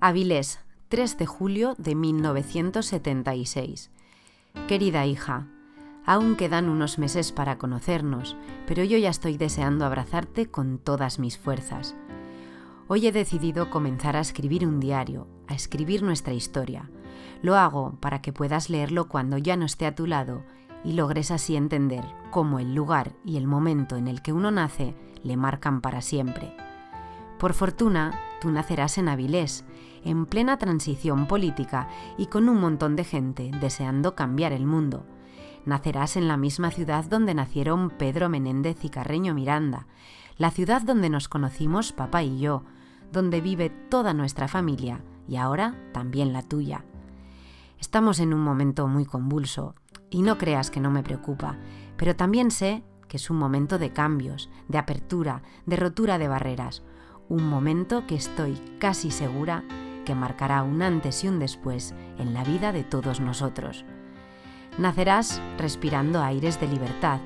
Avilés, 3 de julio de 1976. Querida hija, aún quedan unos meses para conocernos, pero yo ya estoy deseando abrazarte con todas mis fuerzas. Hoy he decidido comenzar a escribir un diario, a escribir nuestra historia. Lo hago para que puedas leerlo cuando ya no esté a tu lado y logres así entender cómo el lugar y el momento en el que uno nace le marcan para siempre. Por fortuna, tú nacerás en Avilés, en plena transición política y con un montón de gente deseando cambiar el mundo. Nacerás en la misma ciudad donde nacieron Pedro Menéndez y Carreño Miranda, la ciudad donde nos conocimos papá y yo, donde vive toda nuestra familia y ahora también la tuya. Estamos en un momento muy convulso y no creas que no me preocupa, pero también sé que es un momento de cambios, de apertura, de rotura de barreras, un momento que estoy casi segura que marcará un antes y un después en la vida de todos nosotros. Nacerás respirando aires de libertad,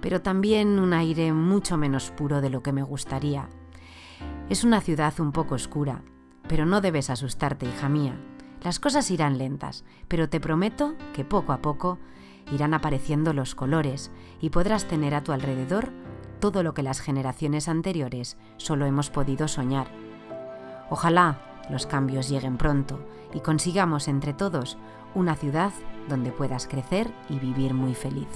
pero también un aire mucho menos puro de lo que me gustaría. Es una ciudad un poco oscura, pero no debes asustarte, hija mía. Las cosas irán lentas, pero te prometo que poco a poco irán apareciendo los colores y podrás tener a tu alrededor todo lo que las generaciones anteriores solo hemos podido soñar. Ojalá los cambios lleguen pronto y consigamos entre todos una ciudad donde puedas crecer y vivir muy feliz.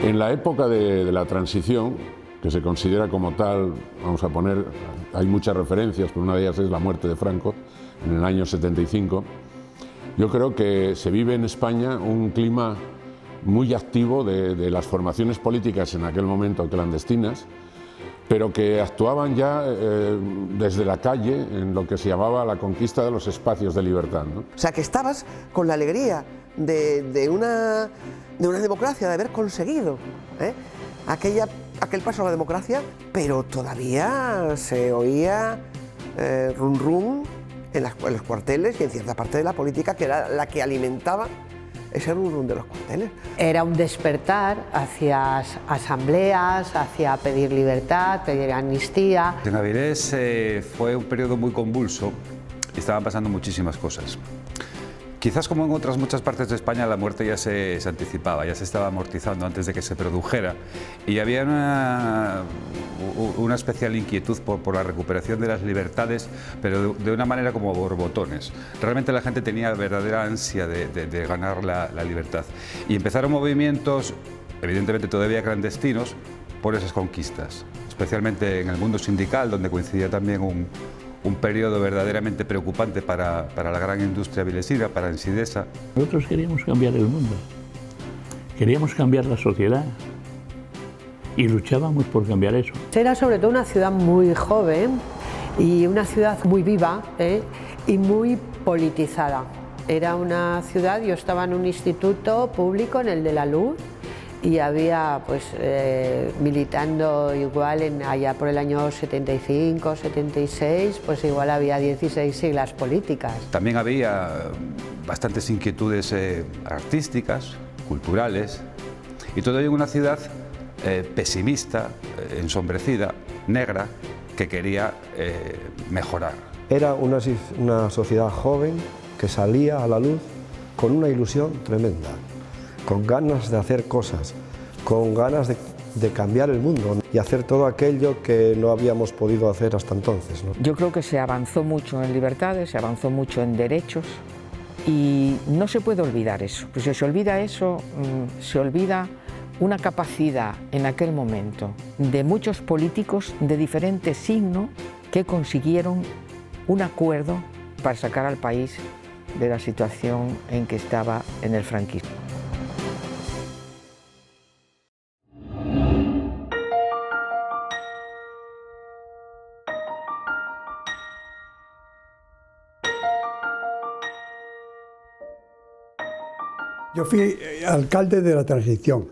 En la época de la transición, que se considera como tal, vamos a poner, hay muchas referencias, pero una de ellas es la muerte de Franco, en el año 75, yo creo que se vive en España un clima muy activo de las formaciones políticas en aquel momento clandestinas, pero que actuaban ya desde la calle en lo que se llamaba la conquista de los espacios de libertad, ¿no? O sea, que estabas con la alegría de una democracia, de haber conseguido aquel paso a la democracia, pero todavía se oía rum rum en los cuarteles y en cierta parte de la política, que era la que alimentaba ese rum rum de los cuarteles. Era un despertar hacia asambleas, hacia pedir libertad, pedir amnistía. En Avilés fue un periodo muy convulso y estaban pasando muchísimas cosas. Quizás como en otras muchas partes de España la muerte ya se anticipaba, ya se estaba amortizando antes de que se produjera y había una especial inquietud por la recuperación de las libertades, pero de una manera como borbotones. Realmente la gente tenía verdadera ansia de ganar la libertad y empezaron movimientos, evidentemente todavía clandestinos, por esas conquistas, especialmente en el mundo sindical, donde coincidía también un periodo verdaderamente preocupante para la gran industria avilesina, para Ensidesa. Nosotros queríamos cambiar el mundo, queríamos cambiar la sociedad y luchábamos por cambiar eso. Era sobre todo una ciudad muy joven y una ciudad muy viva y muy politizada. Era una ciudad, yo estaba en un instituto público, en el de la Luz, y había pues militando igual allá por el año 75, 76, pues igual había 16 siglas políticas. También había bastantes inquietudes artísticas, culturales, y todo ello en una ciudad pesimista, ensombrecida, negra, que quería mejorar. Era una sociedad joven que salía a la luz con una ilusión tremenda, con ganas de hacer cosas, con ganas de cambiar el mundo y hacer todo aquello que no habíamos podido hacer hasta entonces, ¿no? Yo creo que se avanzó mucho en libertades, se avanzó mucho en derechos y no se puede olvidar eso. Pues si se olvida eso, se olvida una capacidad en aquel momento de muchos políticos de diferente signo que consiguieron un acuerdo para sacar al país de la situación en que estaba en el franquismo. Yo fui alcalde de la transición.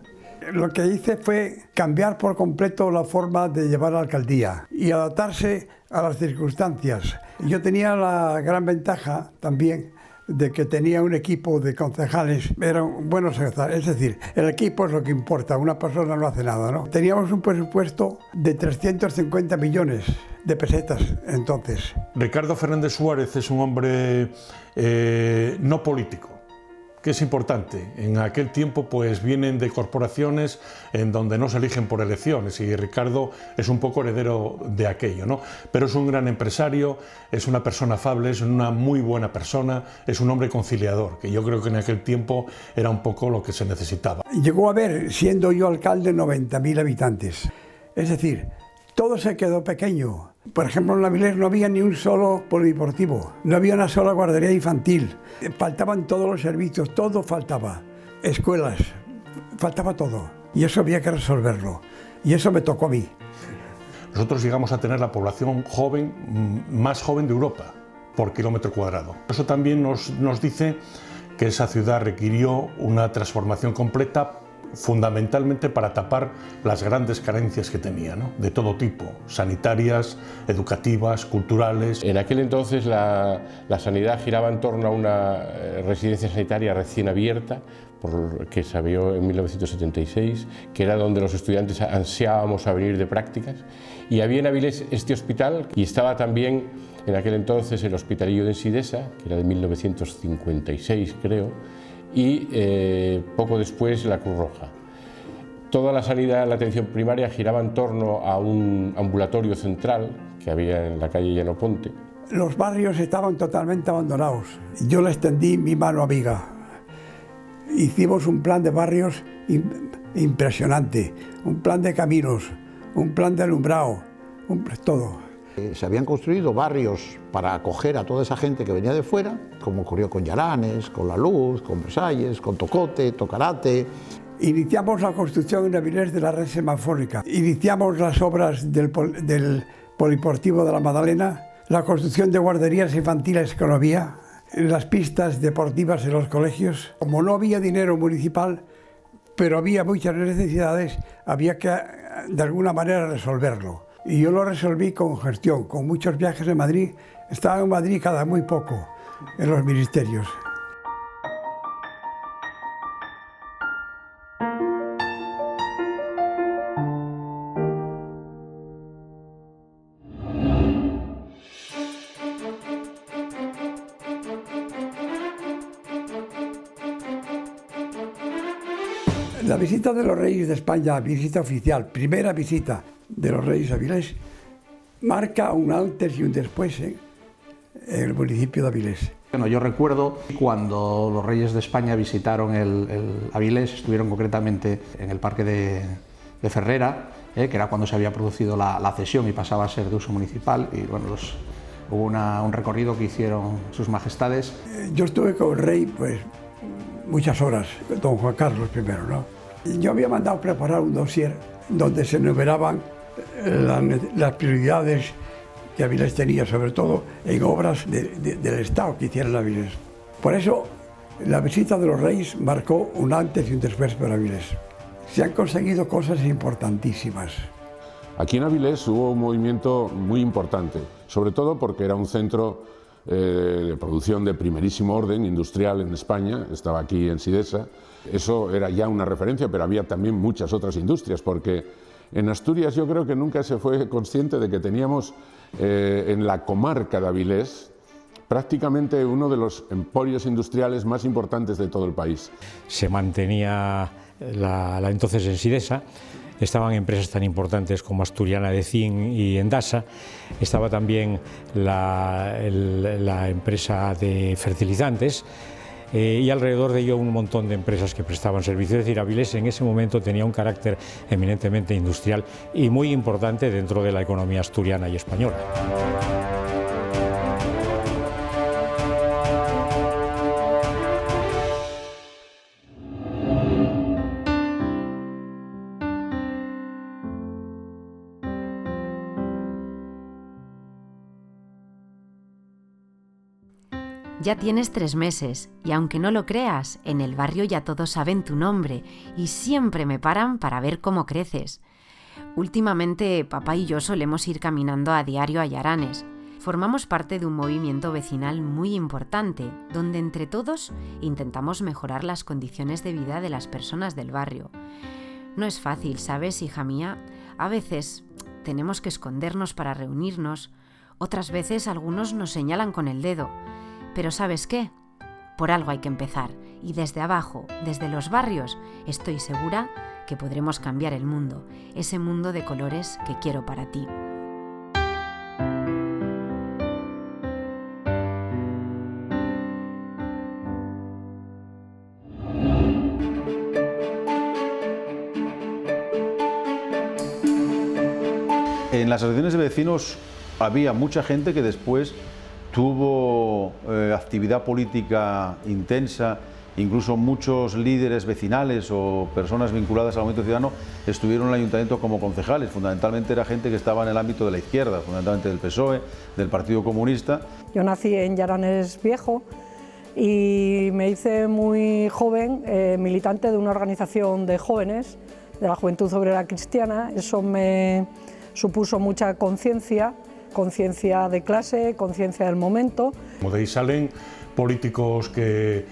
Lo que hice fue cambiar por completo la forma de llevar la alcaldía y adaptarse a las circunstancias. Yo tenía la gran ventaja también de que tenía un equipo de concejales, eran buenos secretarios, es decir, el equipo es lo que importa, una persona no hace nada, ¿no? Teníamos un presupuesto de 350 millones de pesetas entonces. Ricardo Fernández Suárez es un hombre no político, que es importante. En aquel tiempo pues vienen de corporaciones en donde no se eligen por elecciones y Ricardo es un poco heredero de aquello, ¿no? Pero es un gran empresario, es una persona afable, es una muy buena persona, es un hombre conciliador, que yo creo que en aquel tiempo era un poco lo que se necesitaba. Llegó a haber, siendo yo alcalde, 90.000 habitantes. Es decir, todo se quedó pequeño. Por ejemplo, en Avilés no había ni un solo polideportivo, no había una sola guardería infantil, faltaban todos los servicios, todo faltaba, escuelas, faltaba todo, y eso había que resolverlo, y eso me tocó a mí. Nosotros llegamos a tener la población joven, más joven de Europa, por kilómetro cuadrado. Eso también nos dice que esa ciudad requirió una transformación completa, fundamentalmente para tapar las grandes carencias que tenía, ¿no? De todo tipo, sanitarias, educativas, culturales. En aquel entonces la sanidad giraba en torno a una residencia sanitaria recién abierta, que se abrió en 1976, que era donde los estudiantes ansiábamos a venir de prácticas, y había en Avilés este hospital, y estaba también en aquel entonces el Hospitalillo de Ensidesa, que era de 1956 creo, y poco después la Cruz Roja. Toda la sanidad, la atención primaria giraba en torno a un ambulatorio central que había en la calle Llano Ponte. Los barrios estaban totalmente abandonados. Yo les tendí mi mano amiga. Hicimos un plan de barrios impresionante, un plan de caminos, un plan de alumbrado, todo. Se habían construido barrios para acoger a toda esa gente que venía de fuera, como ocurrió con Yaranes, con La Luz, con Versalles, con Tocote, Tocarate. Iniciamos la construcción en Avilés de la red semafórica, iniciamos las obras del polideportivo de la Madalena, la construcción de guarderías infantiles que no había, las pistas deportivas en los colegios. Como no había dinero municipal, pero había muchas necesidades, había que de alguna manera resolverlo. Y yo lo resolví con gestión, con muchos viajes en Madrid. Estaba en Madrid cada muy poco, en los ministerios. La visita de los Reyes de España, visita oficial, primera visita de los Reyes a Avilés, marca un antes y un después en el municipio de Avilés. Bueno, yo recuerdo cuando los Reyes de España visitaron el Avilés, estuvieron concretamente en el Parque de Ferrera, que era cuando se había producido la cesión y pasaba a ser de uso municipal, y bueno, hubo un recorrido que hicieron sus majestades. Yo estuve con el rey pues muchas horas, don Juan Carlos I, ¿no? Yo había mandado preparar un dossier donde se enumeraban las prioridades que Avilés tenía, sobre todo en obras del Estado que hicieran Avilés. Por eso, la visita de los Reyes marcó un antes y un después para Avilés. Se han conseguido cosas importantísimas. Aquí en Avilés hubo un movimiento muy importante, sobre todo porque era un centro de producción de primerísimo orden industrial en España, estaba aquí en Sidesa. Eso era ya una referencia, pero había también muchas otras industrias, porque en Asturias yo creo que nunca se fue consciente de que teníamos en la comarca de Avilés prácticamente uno de los emporios industriales más importantes de todo el país. Se mantenía la entonces en Sidesa, estaban empresas tan importantes como Asturiana de Zinc y Endasa, estaba también la empresa de fertilizantes, y alrededor de ello un montón de empresas que prestaban servicios. Es decir, Avilés en ese momento tenía un carácter eminentemente industrial y muy importante dentro de la economía asturiana y española. Ya tienes 3 meses y aunque no lo creas, en el barrio ya todos saben tu nombre y siempre me paran para ver cómo creces. Últimamente, papá y yo solemos ir caminando a diario a Yaranes. Formamos parte de un movimiento vecinal muy importante, donde entre todos intentamos mejorar las condiciones de vida de las personas del barrio. No es fácil, ¿sabes, hija mía? A veces tenemos que escondernos para reunirnos, otras veces algunos nos señalan con el dedo. Pero ¿sabes qué? Por algo hay que empezar, y desde abajo, desde los barrios, estoy segura que podremos cambiar el mundo, ese mundo de colores que quiero para ti. En las asociaciones de vecinos había mucha gente que después tuvo actividad política intensa, incluso muchos líderes vecinales o personas vinculadas al movimiento ciudadano estuvieron en el ayuntamiento como concejales. Fundamentalmente era gente que estaba en el ámbito de la izquierda, fundamentalmente del PSOE, del Partido Comunista. Yo nací en Yaranes Viejo y me hice muy joven militante de una organización de jóvenes, de la Juventud Obrera Cristiana. Eso me supuso mucha conciencia de clase, conciencia del momento. De ahí salen políticos que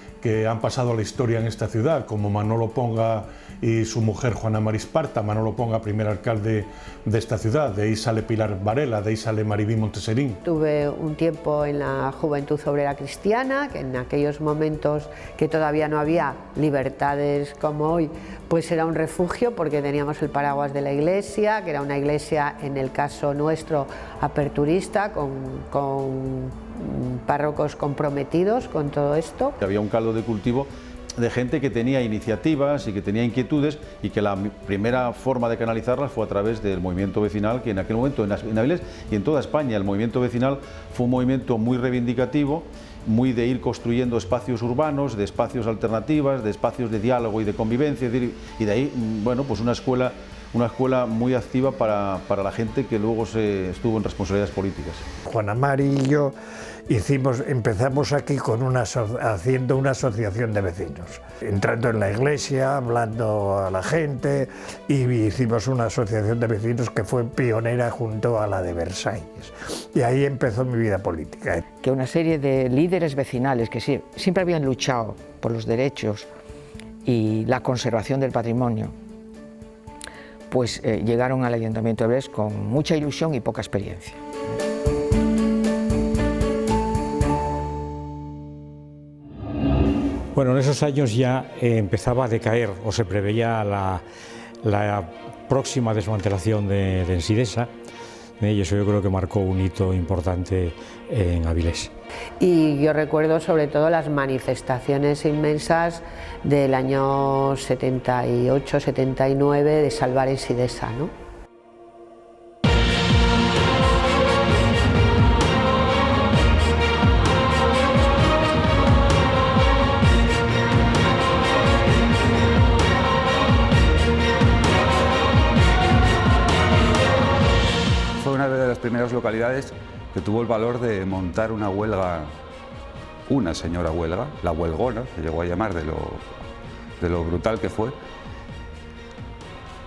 han pasado a la historia en esta ciudad, como Manolo Ponga y su mujer Juana Mari Esparta. Manolo Ponga, primer alcalde de esta ciudad, de ahí sale Pilar Varela, de ahí sale Maribí Monteserín. Tuve un tiempo en la Juventud Obrera Cristiana, que en aquellos momentos que todavía no había libertades como hoy, pues era un refugio porque teníamos el paraguas de la iglesia, que era una iglesia, en el caso nuestro, aperturista, con párrocos comprometidos con todo esto. Había un caldo de cultivo de gente que tenía iniciativas y que tenía inquietudes y que la primera forma de canalizarlas fue a través del movimiento vecinal, que en aquel momento en Avilés y en toda España el movimiento vecinal fue un movimiento muy reivindicativo, muy de ir construyendo espacios urbanos, de espacios alternativas, de espacios de diálogo y de convivencia, y de ahí, bueno, pues una escuela muy activa para la gente que luego estuvo en responsabilidades políticas. Juana Mari y yo empezamos aquí haciendo una asociación de vecinos, entrando en la iglesia, hablando a la gente, y hicimos una asociación de vecinos que fue pionera junto a la de Versalles. Y ahí empezó mi vida política. Que una serie de líderes vecinales que siempre habían luchado por los derechos y la conservación del patrimonio, pues llegaron al Ayuntamiento de Avilés con mucha ilusión y poca experiencia. Bueno, en esos años ya empezaba a decaer o se preveía la próxima desmantelación de Ensidesa, y eso yo creo que marcó un hito importante en Avilés. Y yo recuerdo sobre todo las manifestaciones inmensas del año 78-79 de salvar Ensidesa, ¿no? Fue una de las primeras localidades que tuvo el valor de montar una huelga, una señora huelga, la huelgona, se llegó a llamar de lo brutal que fue,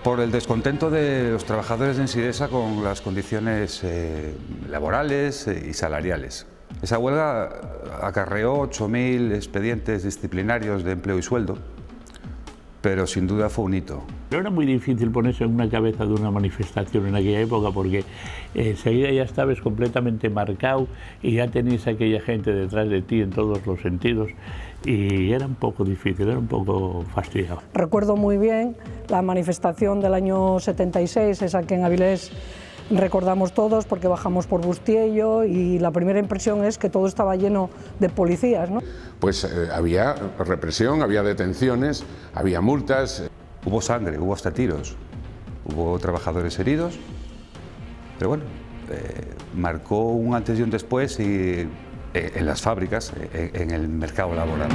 por el descontento de los trabajadores de Ensidesa con las condiciones laborales y salariales. Esa huelga acarreó 8.000 expedientes disciplinarios de empleo y sueldo, pero sin duda fue un hito. Pero era muy difícil ponerse en una cabeza de una manifestación en aquella época porque enseguida ya estabas completamente marcado y ya tenías a aquella gente detrás de ti en todos los sentidos y era un poco difícil, era un poco fastidiado. Recuerdo muy bien la manifestación del año 76, esa que en Avilés recordamos todos porque bajamos por Bustiello y la primera impresión es que todo estaba lleno de policías, ¿no? Pues había represión, había detenciones, había multas. Hubo sangre, hubo hasta tiros, hubo trabajadores heridos, pero bueno, marcó un antes y un después en las fábricas, en el mercado laboral.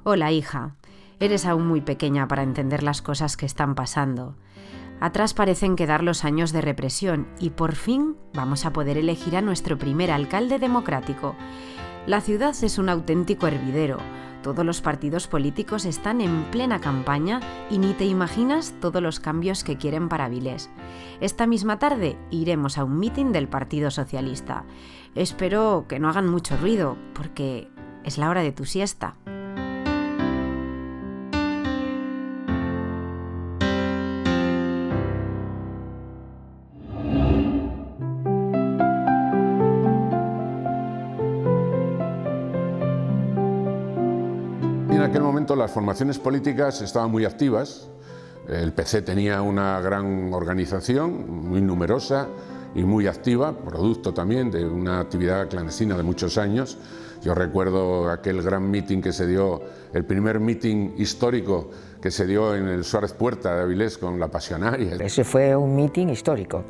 Hola, hija. Eres aún muy pequeña para entender las cosas que están pasando. Atrás parecen quedar los años de represión y por fin vamos a poder elegir a nuestro primer alcalde democrático. La ciudad es un auténtico hervidero. Todos los partidos políticos están en plena campaña y ni te imaginas todos los cambios que quieren para Avilés. Esta misma tarde iremos a un mitin del Partido Socialista. Espero que no hagan mucho ruido, porque es la hora de tu siesta. En aquel momento las formaciones políticas estaban muy activas. El PC tenía una gran organización, muy numerosa y muy activa, producto también de una actividad clandestina de muchos años. Yo recuerdo aquel gran mitin que se dio, el primer mitin histórico que se dio en el Suárez Puerta de Avilés con la Pasionaria. Ese fue un mitin histórico,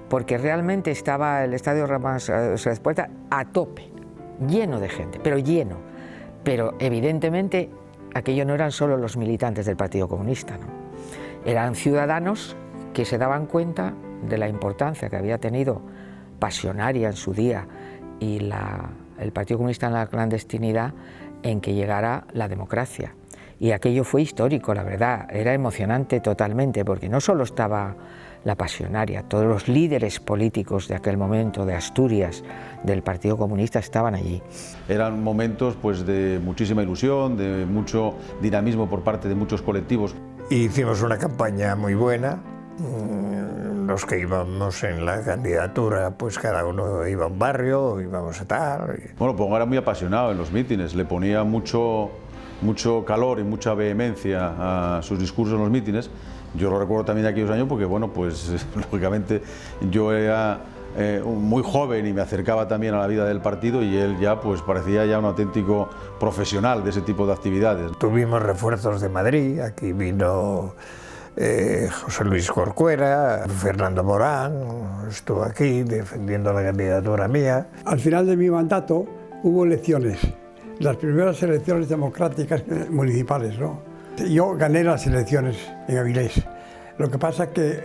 porque realmente estaba el Estadio Suárez Puerta a tope, lleno de gente, pero lleno. Pero evidentemente aquello no eran solo los militantes del Partido Comunista, ¿no? Eran ciudadanos que se daban cuenta de la importancia que había tenido Pasionaria en su día y el Partido Comunista en la clandestinidad en que llegara la democracia. Y aquello fue histórico, la verdad, era emocionante totalmente, porque no solo estaba la Pasionaria, todos los líderes políticos de aquel momento, de Asturias, del Partido Comunista, estaban allí. Eran momentos pues, de muchísima ilusión, de mucho dinamismo por parte de muchos colectivos. Hicimos una campaña muy buena. Los que íbamos en la candidatura, pues cada uno iba a un barrio, íbamos a tal. Bueno, Ponga era muy apasionado en los mítines, le ponía mucho calor y mucha vehemencia a sus discursos en los mítines. Yo lo recuerdo también de aquellos años porque, bueno, pues lógicamente yo era muy joven y me acercaba también a la vida del partido y él ya pues parecía ya un auténtico profesional de ese tipo de actividades. Tuvimos refuerzos de Madrid, aquí vino José Luis Corcuera, Fernando Morán, estuvo aquí defendiendo la candidatura mía. Al final de mi mandato hubo elecciones, las primeras elecciones democráticas municipales, ¿no? Yo gané las elecciones en Avilés. Lo que pasa es que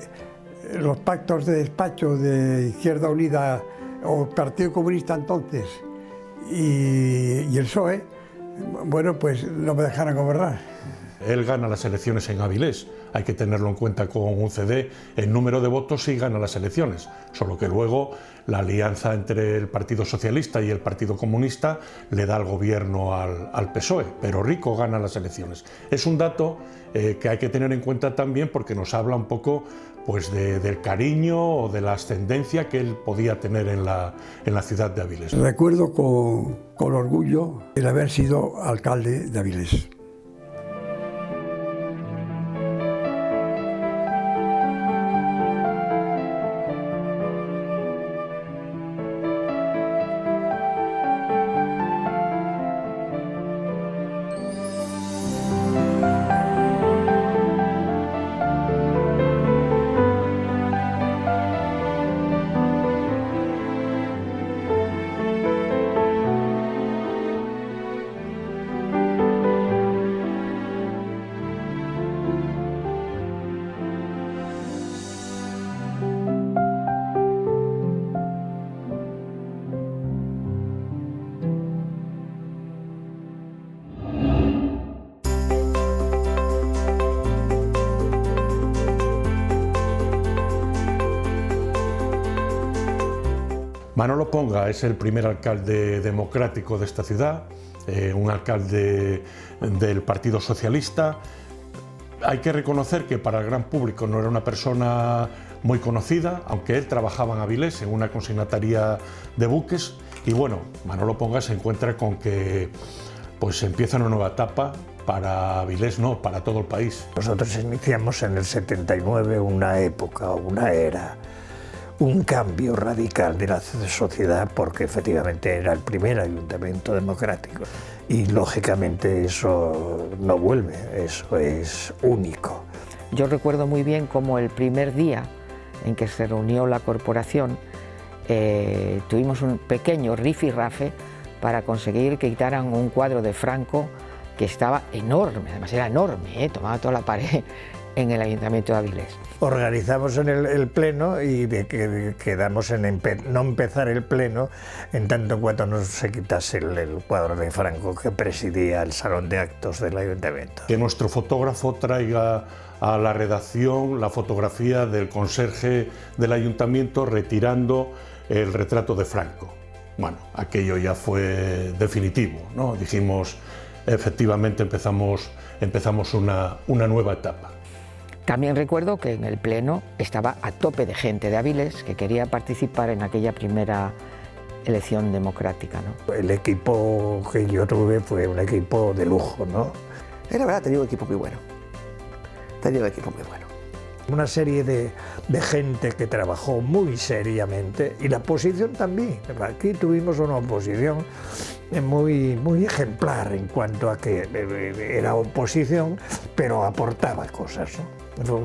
los pactos de despacho de Izquierda Unida o Partido Comunista entonces y el PSOE, bueno, pues no me dejaron gobernar. Él gana las elecciones en Avilés, hay que tenerlo en cuenta con un CD, el número de votos sí gana las elecciones, solo que luego la alianza entre el Partido Socialista y el Partido Comunista le da el gobierno al PSOE, pero Rico gana las elecciones. Es un dato que hay que tener en cuenta también porque nos habla un poco pues, del cariño o de la ascendencia que él podía tener en la ciudad de Avilés. Recuerdo con orgullo el haber sido alcalde de Avilés. Manolo Ponga es el primer alcalde democrático de esta ciudad, un alcalde del Partido Socialista. Hay que reconocer que para el gran público no era una persona muy conocida, aunque él trabajaba en Avilés en una consignataría de buques. Y bueno, Manolo Ponga se encuentra con que pues empieza una nueva etapa para Avilés, no, para todo el país. Nosotros iniciamos en el 79 una época, una era, un cambio radical de la sociedad porque efectivamente era el primer ayuntamiento democrático y lógicamente eso no vuelve, eso es único. Yo recuerdo muy bien cómo el primer día en que se reunió la corporación tuvimos un pequeño rifirrafe para conseguir que quitaran un cuadro de Franco que estaba enorme, además era enorme, tomaba toda la pared en el Ayuntamiento de Avilés. Organizamos en el pleno y quedamos en no empezar el pleno en tanto en cuanto no se quitase el cuadro de Franco que presidía el salón de actos del ayuntamiento. Que nuestro fotógrafo traiga a la redacción la fotografía del conserje del ayuntamiento retirando el retrato de Franco. Bueno, aquello ya fue definitivo, ¿no? Dijimos, efectivamente empezamos una nueva etapa. También recuerdo que en el pleno estaba a tope de gente de Avilés que quería participar en aquella primera elección democrática, ¿no? El equipo que yo tuve fue un equipo de lujo, ¿no? La verdad, tenía un equipo muy bueno. Una serie de gente que trabajó muy seriamente y la oposición también. Aquí tuvimos una oposición muy ejemplar en cuanto a que era oposición, pero aportaba cosas, ¿no?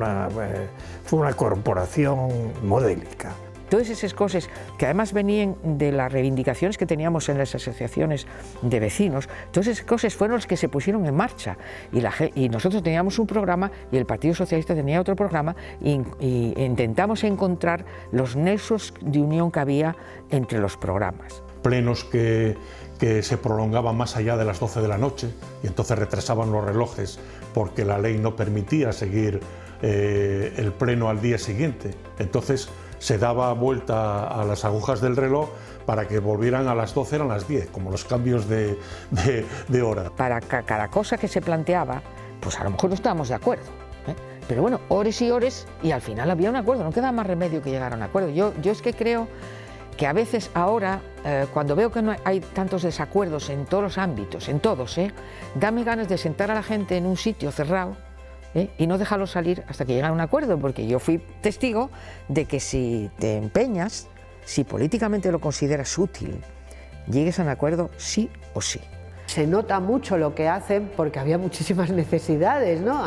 Fue una corporación modélica. Todas esas cosas que además venían de las reivindicaciones que teníamos en las asociaciones de vecinos, todas esas cosas fueron las que se pusieron en marcha y nosotros teníamos un programa y el Partido Socialista tenía otro programa y intentamos encontrar los nexos de unión que había entre los programas. Plenos que se prolongaban más allá de las 12 de la noche y entonces retrasaban los relojes porque la ley no permitía seguir el pleno al día siguiente. Entonces se daba vuelta a las agujas del reloj para que volvieran a las 12, eran las 10, como los cambios de hora. Para cada cosa que se planteaba, pues a lo mejor no estábamos de acuerdo, ¿eh? Pero bueno, horas y horas y al final había un acuerdo, no queda más remedio que llegar a un acuerdo. Yo es que creo que a veces ahora, cuando veo que no hay tantos desacuerdos en todos los ámbitos, en todos, dame ganas de sentar a la gente en un sitio cerrado y no dejarlos salir hasta que lleguen a un acuerdo, porque yo fui testigo de que si te empeñas, si políticamente lo consideras útil, llegues a un acuerdo sí o sí. Se nota mucho lo que hacen porque había muchísimas necesidades, ¿no?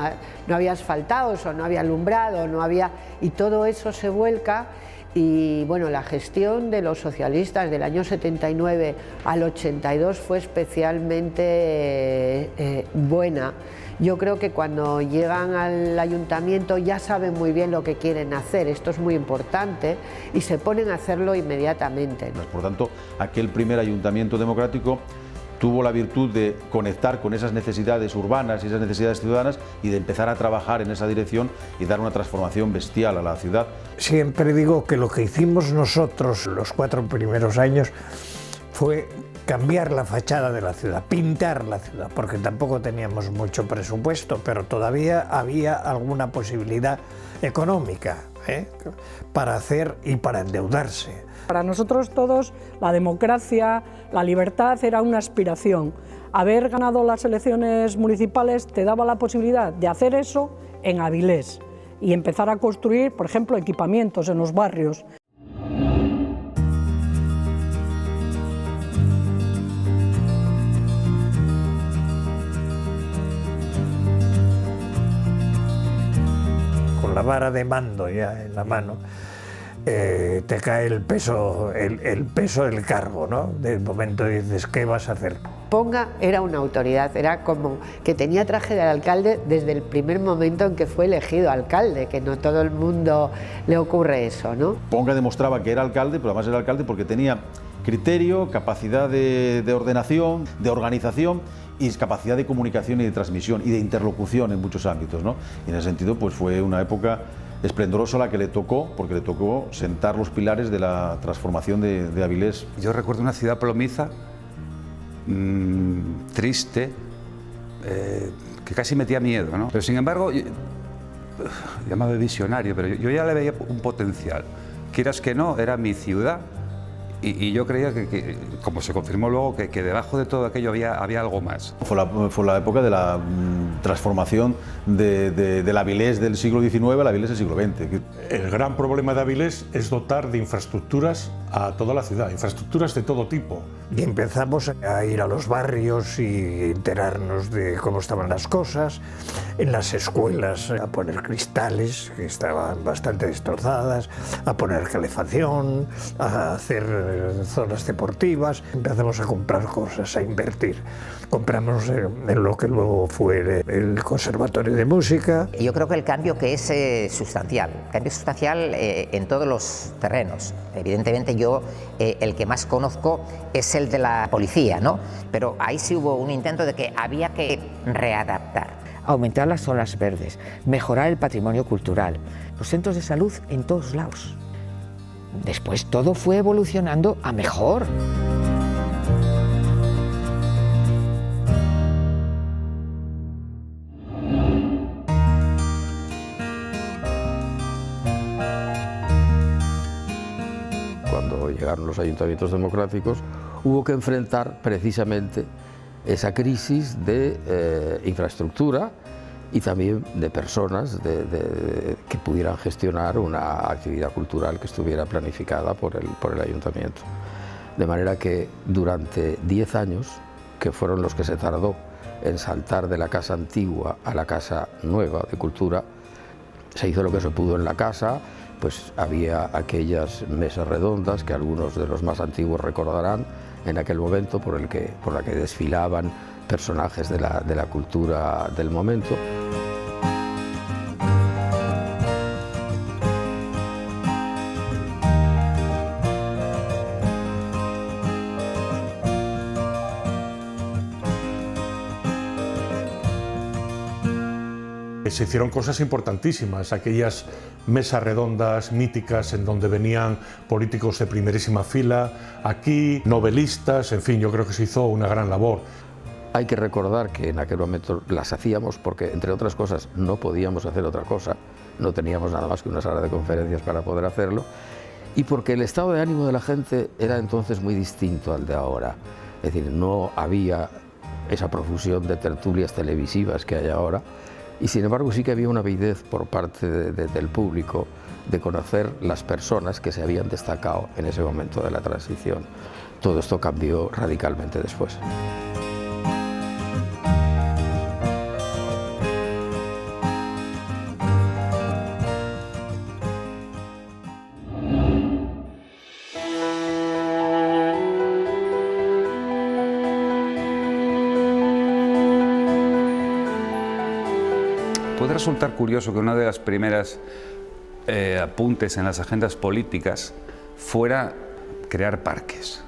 No había asfaltados o no había alumbrado, no había... y todo eso se vuelca. Y bueno, la gestión de los socialistas del año 79 al 82 fue especialmente buena. Yo creo que cuando llegan al ayuntamiento ya saben muy bien lo que quieren hacer, esto es muy importante, y se ponen a hacerlo inmediatamente. Por tanto, aquel primer ayuntamiento democrático tuvo la virtud de conectar con esas necesidades urbanas y esas necesidades ciudadanas y de empezar a trabajar en esa dirección y dar una transformación bestial a la ciudad. Siempre digo que lo que hicimos nosotros los 4 primeros años fue cambiar la fachada de la ciudad, pintar la ciudad, porque tampoco teníamos mucho presupuesto, pero todavía había alguna posibilidad económica para hacer y para endeudarse. Para nosotros todos la democracia, la libertad era una aspiración. Haber ganado las elecciones municipales te daba la posibilidad de hacer eso en Avilés y empezar a construir, por ejemplo, equipamientos en los barrios. Con la vara de mando ya en la mano, te cae el peso del cargo, ¿no? Del momento dices, ¿qué vas a hacer? Ponga era una autoridad, era como que tenía traje de alcalde desde el primer momento en que fue elegido alcalde, que no todo el mundo le ocurre eso, ¿no? Ponga demostraba que era alcalde, pero además era alcalde porque tenía criterio, capacidad de ordenación, de organización y capacidad de comunicación y de transmisión y de interlocución en muchos ámbitos, ¿no? Y en ese sentido pues fue una época esplendorosa la que le tocó, porque le tocó sentar los pilares de la transformación de Avilés. Yo recuerdo una ciudad plomiza, triste, que casi metía miedo, ¿no? Pero sin embargo, llamado visionario, pero yo ya le veía un potencial. Quieras que no, era mi ciudad. Y yo creía que, como se confirmó luego, que debajo de todo aquello había algo más. Fue la época de la transformación del Avilés del siglo XIX al Avilés del siglo XX. El gran problema de Avilés es dotar de infraestructuras a toda la ciudad, infraestructuras de todo tipo. Y empezamos a ir a los barrios y enterarnos de cómo estaban las cosas. En las escuelas a poner cristales, que estaban bastante destrozadas, a poner calefacción, a hacer zonas deportivas. Empezamos a comprar cosas, a invertir. Compramos en lo que luego fue el Conservatorio de Música. Yo creo que el cambio que es sustancial, en todos los terrenos. Evidentemente yo el que más conozco es el de la policía, ¿no? Pero ahí sí hubo un intento de que había que readaptar. Aumentar las zonas verdes, mejorar el patrimonio cultural, los centros de salud en todos lados. Después todo fue evolucionando a mejor. Cuando llegaron los ayuntamientos democráticos, hubo que enfrentar precisamente esa crisis de infraestructura y también de personas que pudieran gestionar una actividad cultural que estuviera planificada por el ayuntamiento. De manera que durante 10 años, que fueron los que se tardó en saltar de la casa antigua a la casa nueva de cultura, se hizo lo que se pudo en la casa. Pues había aquellas mesas redondas que algunos de los más antiguos recordarán en aquel momento por la que desfilaban personajes de la cultura del momento. Se hicieron cosas importantísimas, aquellas mesas redondas míticas en donde venían políticos de primerísima fila, aquí novelistas, en fin, yo creo que se hizo una gran labor. Hay que recordar que en aquel momento las hacíamos porque, entre otras cosas, no podíamos hacer otra cosa, no teníamos nada más que una sala de conferencias para poder hacerlo, y porque el estado de ánimo de la gente era entonces muy distinto al de ahora. Es decir, no había esa profusión de tertulias televisivas que hay ahora, y sin embargo sí que había una avidez por parte del público de conocer las personas que se habían destacado en ese momento de la transición. Todo esto cambió radicalmente después. Puede resultar curioso que una de las primeras apuntes en las agendas políticas fuera crear parques.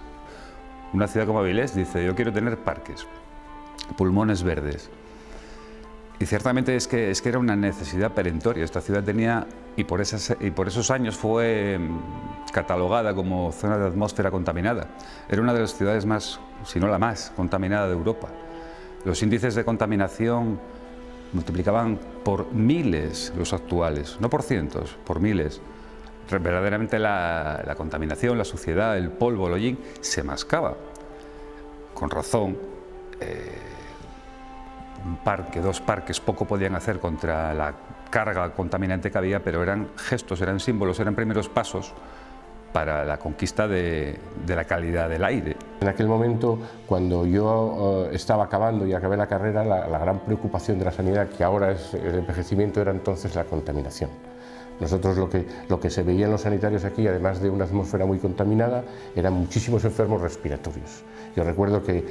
Una ciudad como Avilés dice, yo quiero tener parques, pulmones verdes. Y ciertamente es que era una necesidad perentoria. Esta ciudad tenía, y por esos años fue catalogada como zona de atmósfera contaminada. Era una de las ciudades más, si no la más, contaminada de Europa. Los índices de contaminación multiplicaban por miles los actuales, no por cientos, por miles. Verdaderamente la contaminación, la suciedad, el polvo, el hollín, se mascaba. Con razón, un parque, 2 parques, poco podían hacer contra la carga contaminante que había, pero eran gestos, eran símbolos, eran primeros pasos para la conquista de la calidad del aire. En aquel momento, cuando yo estaba acabando y acabé la carrera, la gran preocupación de la sanidad, que ahora es el envejecimiento, era entonces la contaminación. Nosotros lo que se veía en los sanitarios aquí, además de una atmósfera muy contaminada, eran muchísimos enfermos respiratorios. Yo recuerdo que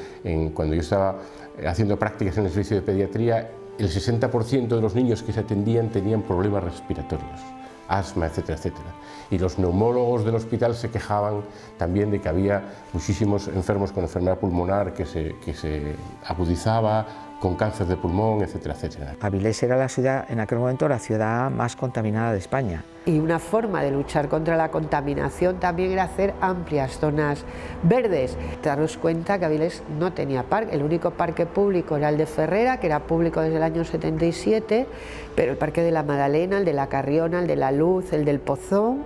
cuando yo estaba haciendo prácticas en el servicio de pediatría, el 60% de los niños que se atendían tenían problemas respiratorios, asma, etcétera, etcétera. Y los neumólogos del hospital se quejaban también de que había muchísimos enfermos con enfermedad pulmonar que se agudizaba, con cáncer de pulmón, etcétera, etcétera. Avilés era la ciudad, en aquel momento, la ciudad más contaminada de España. Y una forma de luchar contra la contaminación también era hacer amplias zonas verdes. Daros cuenta que Avilés no tenía parque, el único parque público era el de Ferrera, que era público desde el año 77, pero el parque de la Madalena, el de la Carriona, el de la Luz, el del Pozón,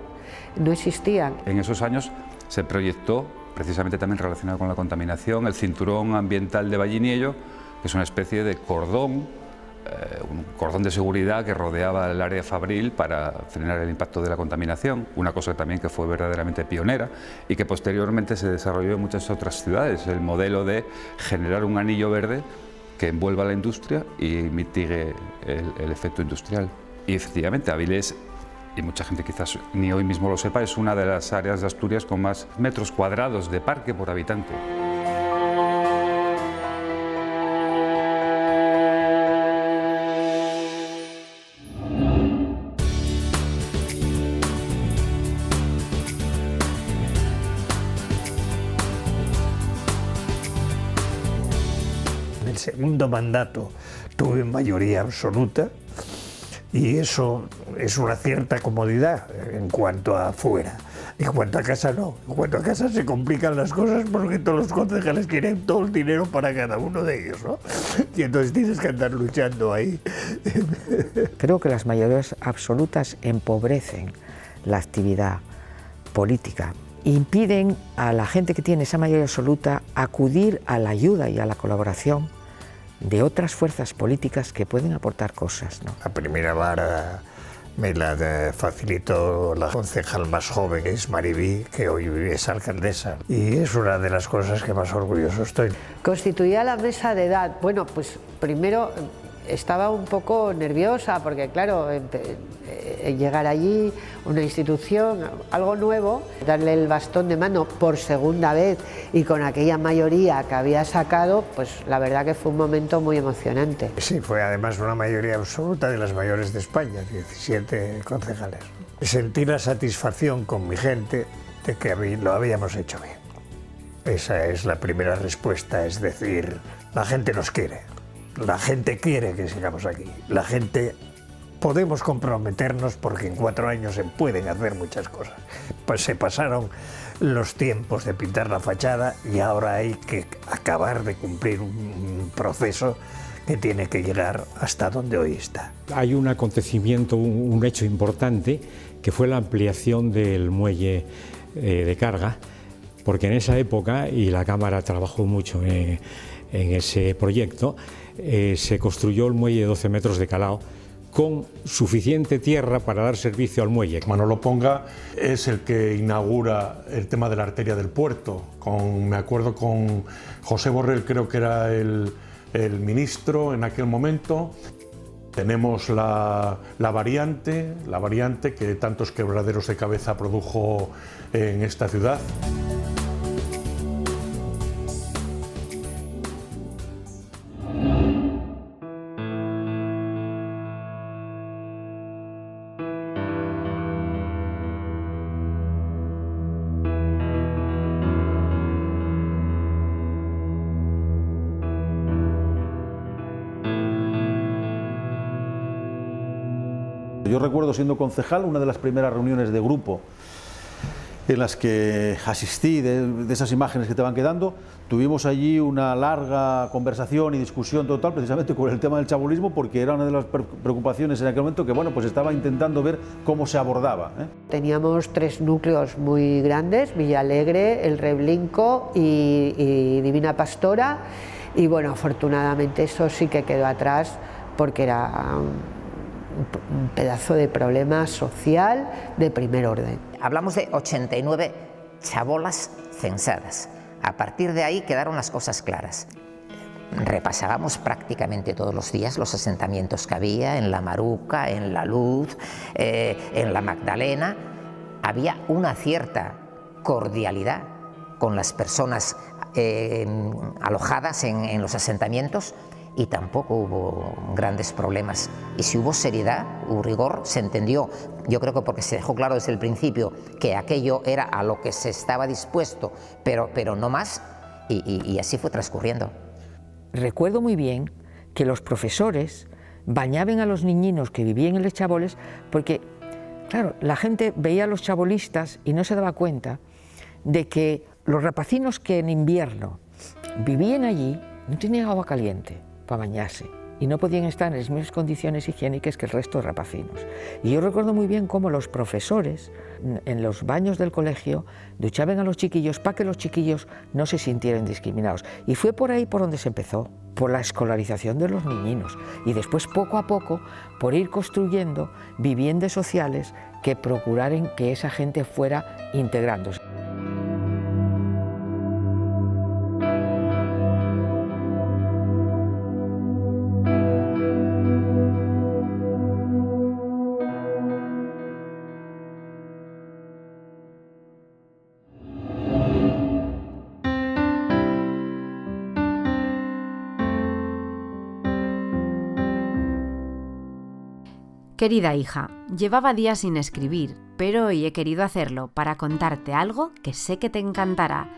no existían. En esos años se proyectó, precisamente también relacionado con la contaminación, el cinturón ambiental de Valliniello, que es una especie de cordón cordón de seguridad que rodeaba el área fabril para frenar el impacto de la contaminación, una cosa también que fue verdaderamente pionera y que posteriormente se desarrolló en muchas otras ciudades, el modelo de generar un anillo verde que envuelva la industria y mitigue el efecto industrial. Y efectivamente, Avilés, y mucha gente quizás ni hoy mismo lo sepa, es una de las áreas de Asturias con más metros cuadrados de parque por habitante. En el segundo mandato tuve mayoría absoluta y eso es una cierta comodidad en cuanto a fuera. En cuanto a casa no, en cuanto a casa se complican las cosas porque todos los concejales quieren todo el dinero para cada uno de ellos, ¿no? Y entonces tienes que andar luchando ahí. Creo que las mayorías absolutas empobrecen la actividad política, impiden a la gente que tiene esa mayoría absoluta acudir a la ayuda y a la colaboración de otras fuerzas políticas que pueden aportar cosas, ¿no? La primera vara me la facilitó la concejal más joven, que es Maribí, que hoy es alcaldesa. Y es una de las cosas que más orgulloso estoy. Constituía la mesa de edad. Bueno, pues primero estaba un poco nerviosa porque, claro, llegar allí, una institución, algo nuevo, darle el bastón de mano por segunda vez y con aquella mayoría que había sacado, pues la verdad que fue un momento muy emocionante. Sí, fue además una mayoría absoluta de las mayores de España, 17 concejales. Sentí la satisfacción con mi gente de que lo habíamos hecho bien. Esa es la primera respuesta, es decir, la gente nos quiere. La gente quiere que sigamos aquí. La gente podemos comprometernos porque en 4 años se pueden hacer muchas cosas. Pues se pasaron los tiempos de pintar la fachada y ahora hay que acabar de cumplir un proceso que tiene que llegar hasta donde hoy está. Hay un acontecimiento, un hecho importante, que fue la ampliación del muelle de carga, porque en esa época, y la Cámara trabajó mucho en ese proyecto, se construyó el muelle de 12 metros de calado con suficiente tierra para dar servicio al muelle. Manolo Ponga es el que inaugura el tema de la arteria del puerto. Me acuerdo con José Borrell, creo que era el ministro en aquel momento. Tenemos la variante que tantos quebraderos de cabeza produjo en esta ciudad. Yo recuerdo, siendo concejal, una de las primeras reuniones de grupo en las que asistí, de esas imágenes que te van quedando, tuvimos allí una larga conversación y discusión total precisamente con el tema del chabolismo, porque era una de las preocupaciones en aquel momento que, bueno, pues estaba intentando ver cómo se abordaba, ¿eh? Teníamos 3 núcleos muy grandes, Villalegre, El Reblinco y Divina Pastora, y bueno, afortunadamente eso sí que quedó atrás porque era un pedazo de problema social de primer orden. Hablamos de 89 chabolas censadas. A partir de ahí quedaron las cosas claras. Repasábamos prácticamente todos los días los asentamientos que había en La Maruca, en La Luz, en La Magdalena. Había una cierta cordialidad con las personas alojadas en los asentamientos, y tampoco hubo grandes problemas. Y si hubo seriedad, hubo rigor, se entendió, yo creo que porque se dejó claro desde el principio que aquello era a lo que se estaba dispuesto, pero no más, y así fue transcurriendo. Recuerdo muy bien que los profesores bañaban a los niñinos que vivían en los chaboles, porque, claro, la gente veía a los chabolistas y no se daba cuenta de que los rapacinos que en invierno vivían allí no tenían agua caliente para bañarse y no podían estar en las mismas condiciones higiénicas que el resto de rapacinos. Y yo recuerdo muy bien cómo los profesores en los baños del colegio duchaban a los chiquillos para que los chiquillos no se sintieran discriminados. Y fue por ahí por donde se empezó, por la escolarización de los niñinos y después poco a poco por ir construyendo viviendas sociales que procuraran que esa gente fuera integrándose. Querida hija, llevaba días sin escribir, pero hoy he querido hacerlo para contarte algo que sé que te encantará.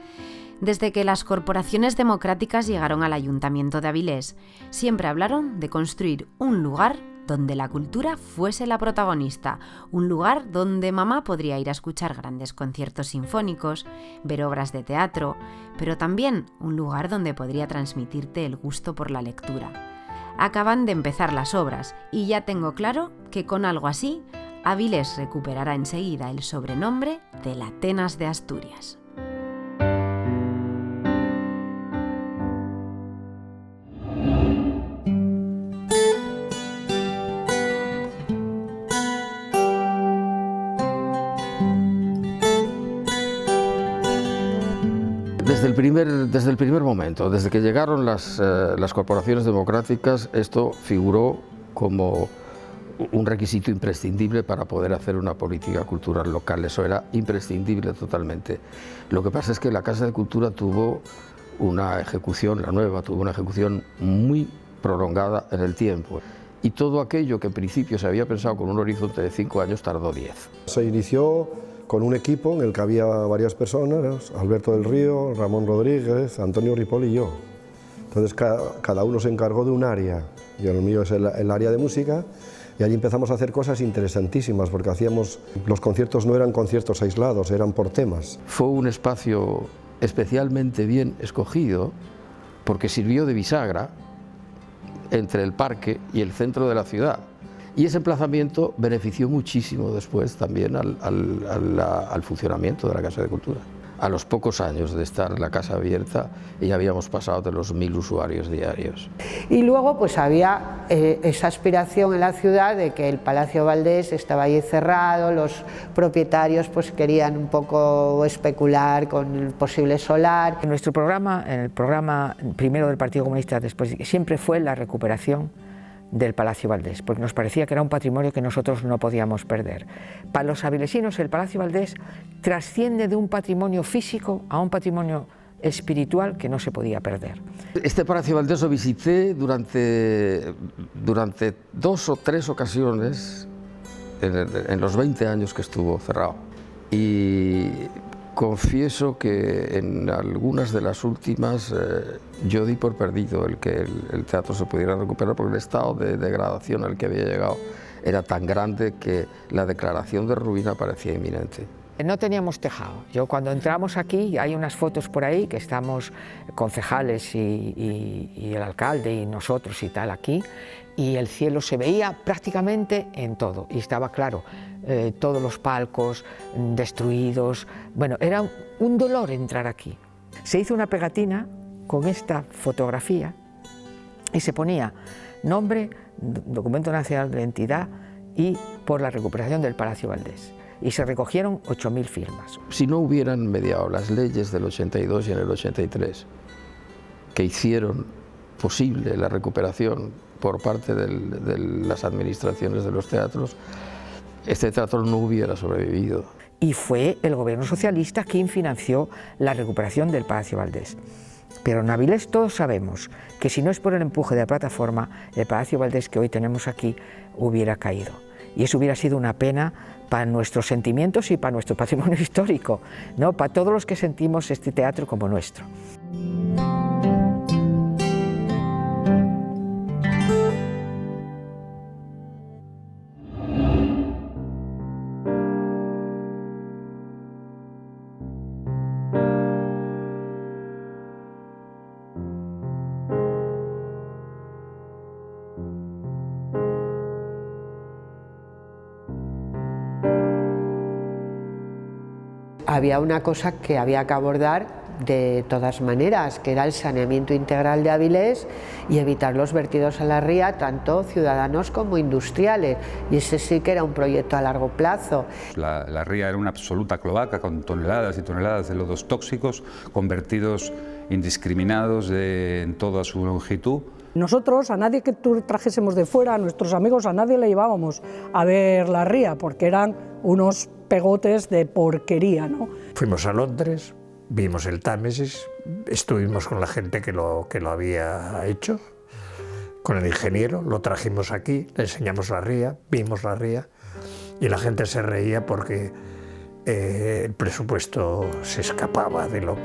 Desde que las corporaciones democráticas llegaron al Ayuntamiento de Avilés, siempre hablaron de construir un lugar donde la cultura fuese la protagonista, un lugar donde mamá podría ir a escuchar grandes conciertos sinfónicos, ver obras de teatro, pero también un lugar donde podría transmitirte el gusto por la lectura. Acaban de empezar las obras y ya tengo claro que con algo así, Avilés recuperará enseguida el sobrenombre de la Atenas de Asturias. Desde el primer momento, desde que llegaron las corporaciones democráticas, esto figuró como un requisito imprescindible para poder hacer una política cultural local. Eso era imprescindible totalmente. Lo que pasa es que la Casa de Cultura tuvo una ejecución, la nueva, tuvo una ejecución muy prolongada en el tiempo. Y todo aquello que en principio se había pensado con un horizonte de 5 años tardó 10. Se inició con un equipo en el que había varias personas, Alberto del Río, Ramón Rodríguez, Antonio Ripoll y yo. Entonces cada uno se encargó de un área, y el mío es el área de música, y allí empezamos a hacer cosas interesantísimas, porque los conciertos no eran conciertos aislados, eran por temas. Fue un espacio especialmente bien escogido, porque sirvió de bisagra entre el parque y el centro de la ciudad. Y ese emplazamiento benefició muchísimo después también al funcionamiento de la Casa de Cultura. A los pocos años de estar la casa abierta ya habíamos pasado de los 1000 usuarios diarios. Y luego pues había esa aspiración en la ciudad de que el Palacio Valdés estaba ahí cerrado, los propietarios pues querían un poco especular con el posible solar. En nuestro programa, en el programa primero del Partido Comunista, después siempre fue la recuperación del Palacio Valdés, porque nos parecía que era un patrimonio que nosotros no podíamos perder. Para los avilesinos el Palacio Valdés trasciende de un patrimonio físico a un patrimonio espiritual que no se podía perder. Este Palacio Valdés lo visité durante 2 o 3 ocasiones en los 20 años que estuvo cerrado. Y confieso que en algunas de las últimas yo di por perdido el que el teatro se pudiera recuperar, porque el estado de degradación al que había llegado era tan grande que la declaración de ruina parecía inminente. No teníamos tejado. Yo cuando entramos aquí, hay unas fotos por ahí que estamos concejales y el alcalde y nosotros y tal aquí, y el cielo se veía prácticamente en todo y estaba claro, todos los palcos destruidos. Bueno, era un dolor entrar aquí. Se hizo una pegatina con esta fotografía y se ponía nombre, Documento Nacional de Identidad y por la recuperación del Palacio Valdés. Y se recogieron 8000 firmas. Si no hubieran mediado las leyes del 82 y en el 83, que hicieron posible la recuperación por parte de las administraciones de los teatros, este teatro no hubiera sobrevivido. Y fue el gobierno socialista quien financió la recuperación del Palacio Valdés. Pero en Avilés todos sabemos que si no es por el empuje de la plataforma, el Palacio Valdés que hoy tenemos aquí hubiera caído. Y eso hubiera sido una pena para nuestros sentimientos y para nuestro patrimonio histórico, ¿no? Para todos los que sentimos este teatro como nuestro. había una cosa que había que abordar de todas maneras, que era el saneamiento integral de Avilés y evitar los vertidos a la ría, tanto ciudadanos como industriales, y ese sí que era un proyecto a largo plazo. La ría era una absoluta cloaca con toneladas y toneladas de lodos tóxicos, con vertidos indiscriminados en toda su longitud. Nosotros, a nadie que trajésemos de fuera, a nuestros amigos, a nadie le llevábamos a ver la ría, porque eran unos pegotes de porquería, ¿no? Fuimos a Londres, vimos el Támesis, estuvimos con la gente que lo había hecho, con el ingeniero, lo trajimos aquí, le enseñamos la ría, vimos la ría, y la gente se reía porque el presupuesto se escapaba de lo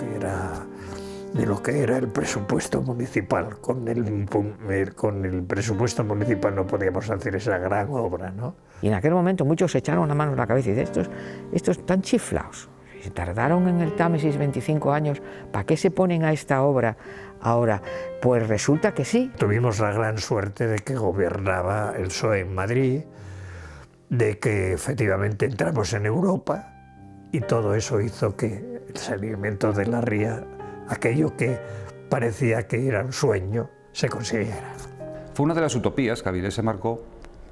que era el presupuesto municipal. Con el presupuesto municipal no podíamos hacer esa gran obra, ¿no? Y en aquel momento muchos se echaron la mano en la cabeza y dicen, estos están chiflados. Si tardaron en el Támesis 25 años, ¿para qué se ponen a esta obra ahora? Pues resulta que sí. Tuvimos la gran suerte de que gobernaba el PSOE en Madrid, de que efectivamente entramos en Europa, y todo eso hizo que el saneamiento de la ría, aquello que parecía que era un sueño, se consiguiera. Fue una de las utopías que Avilés se marcó,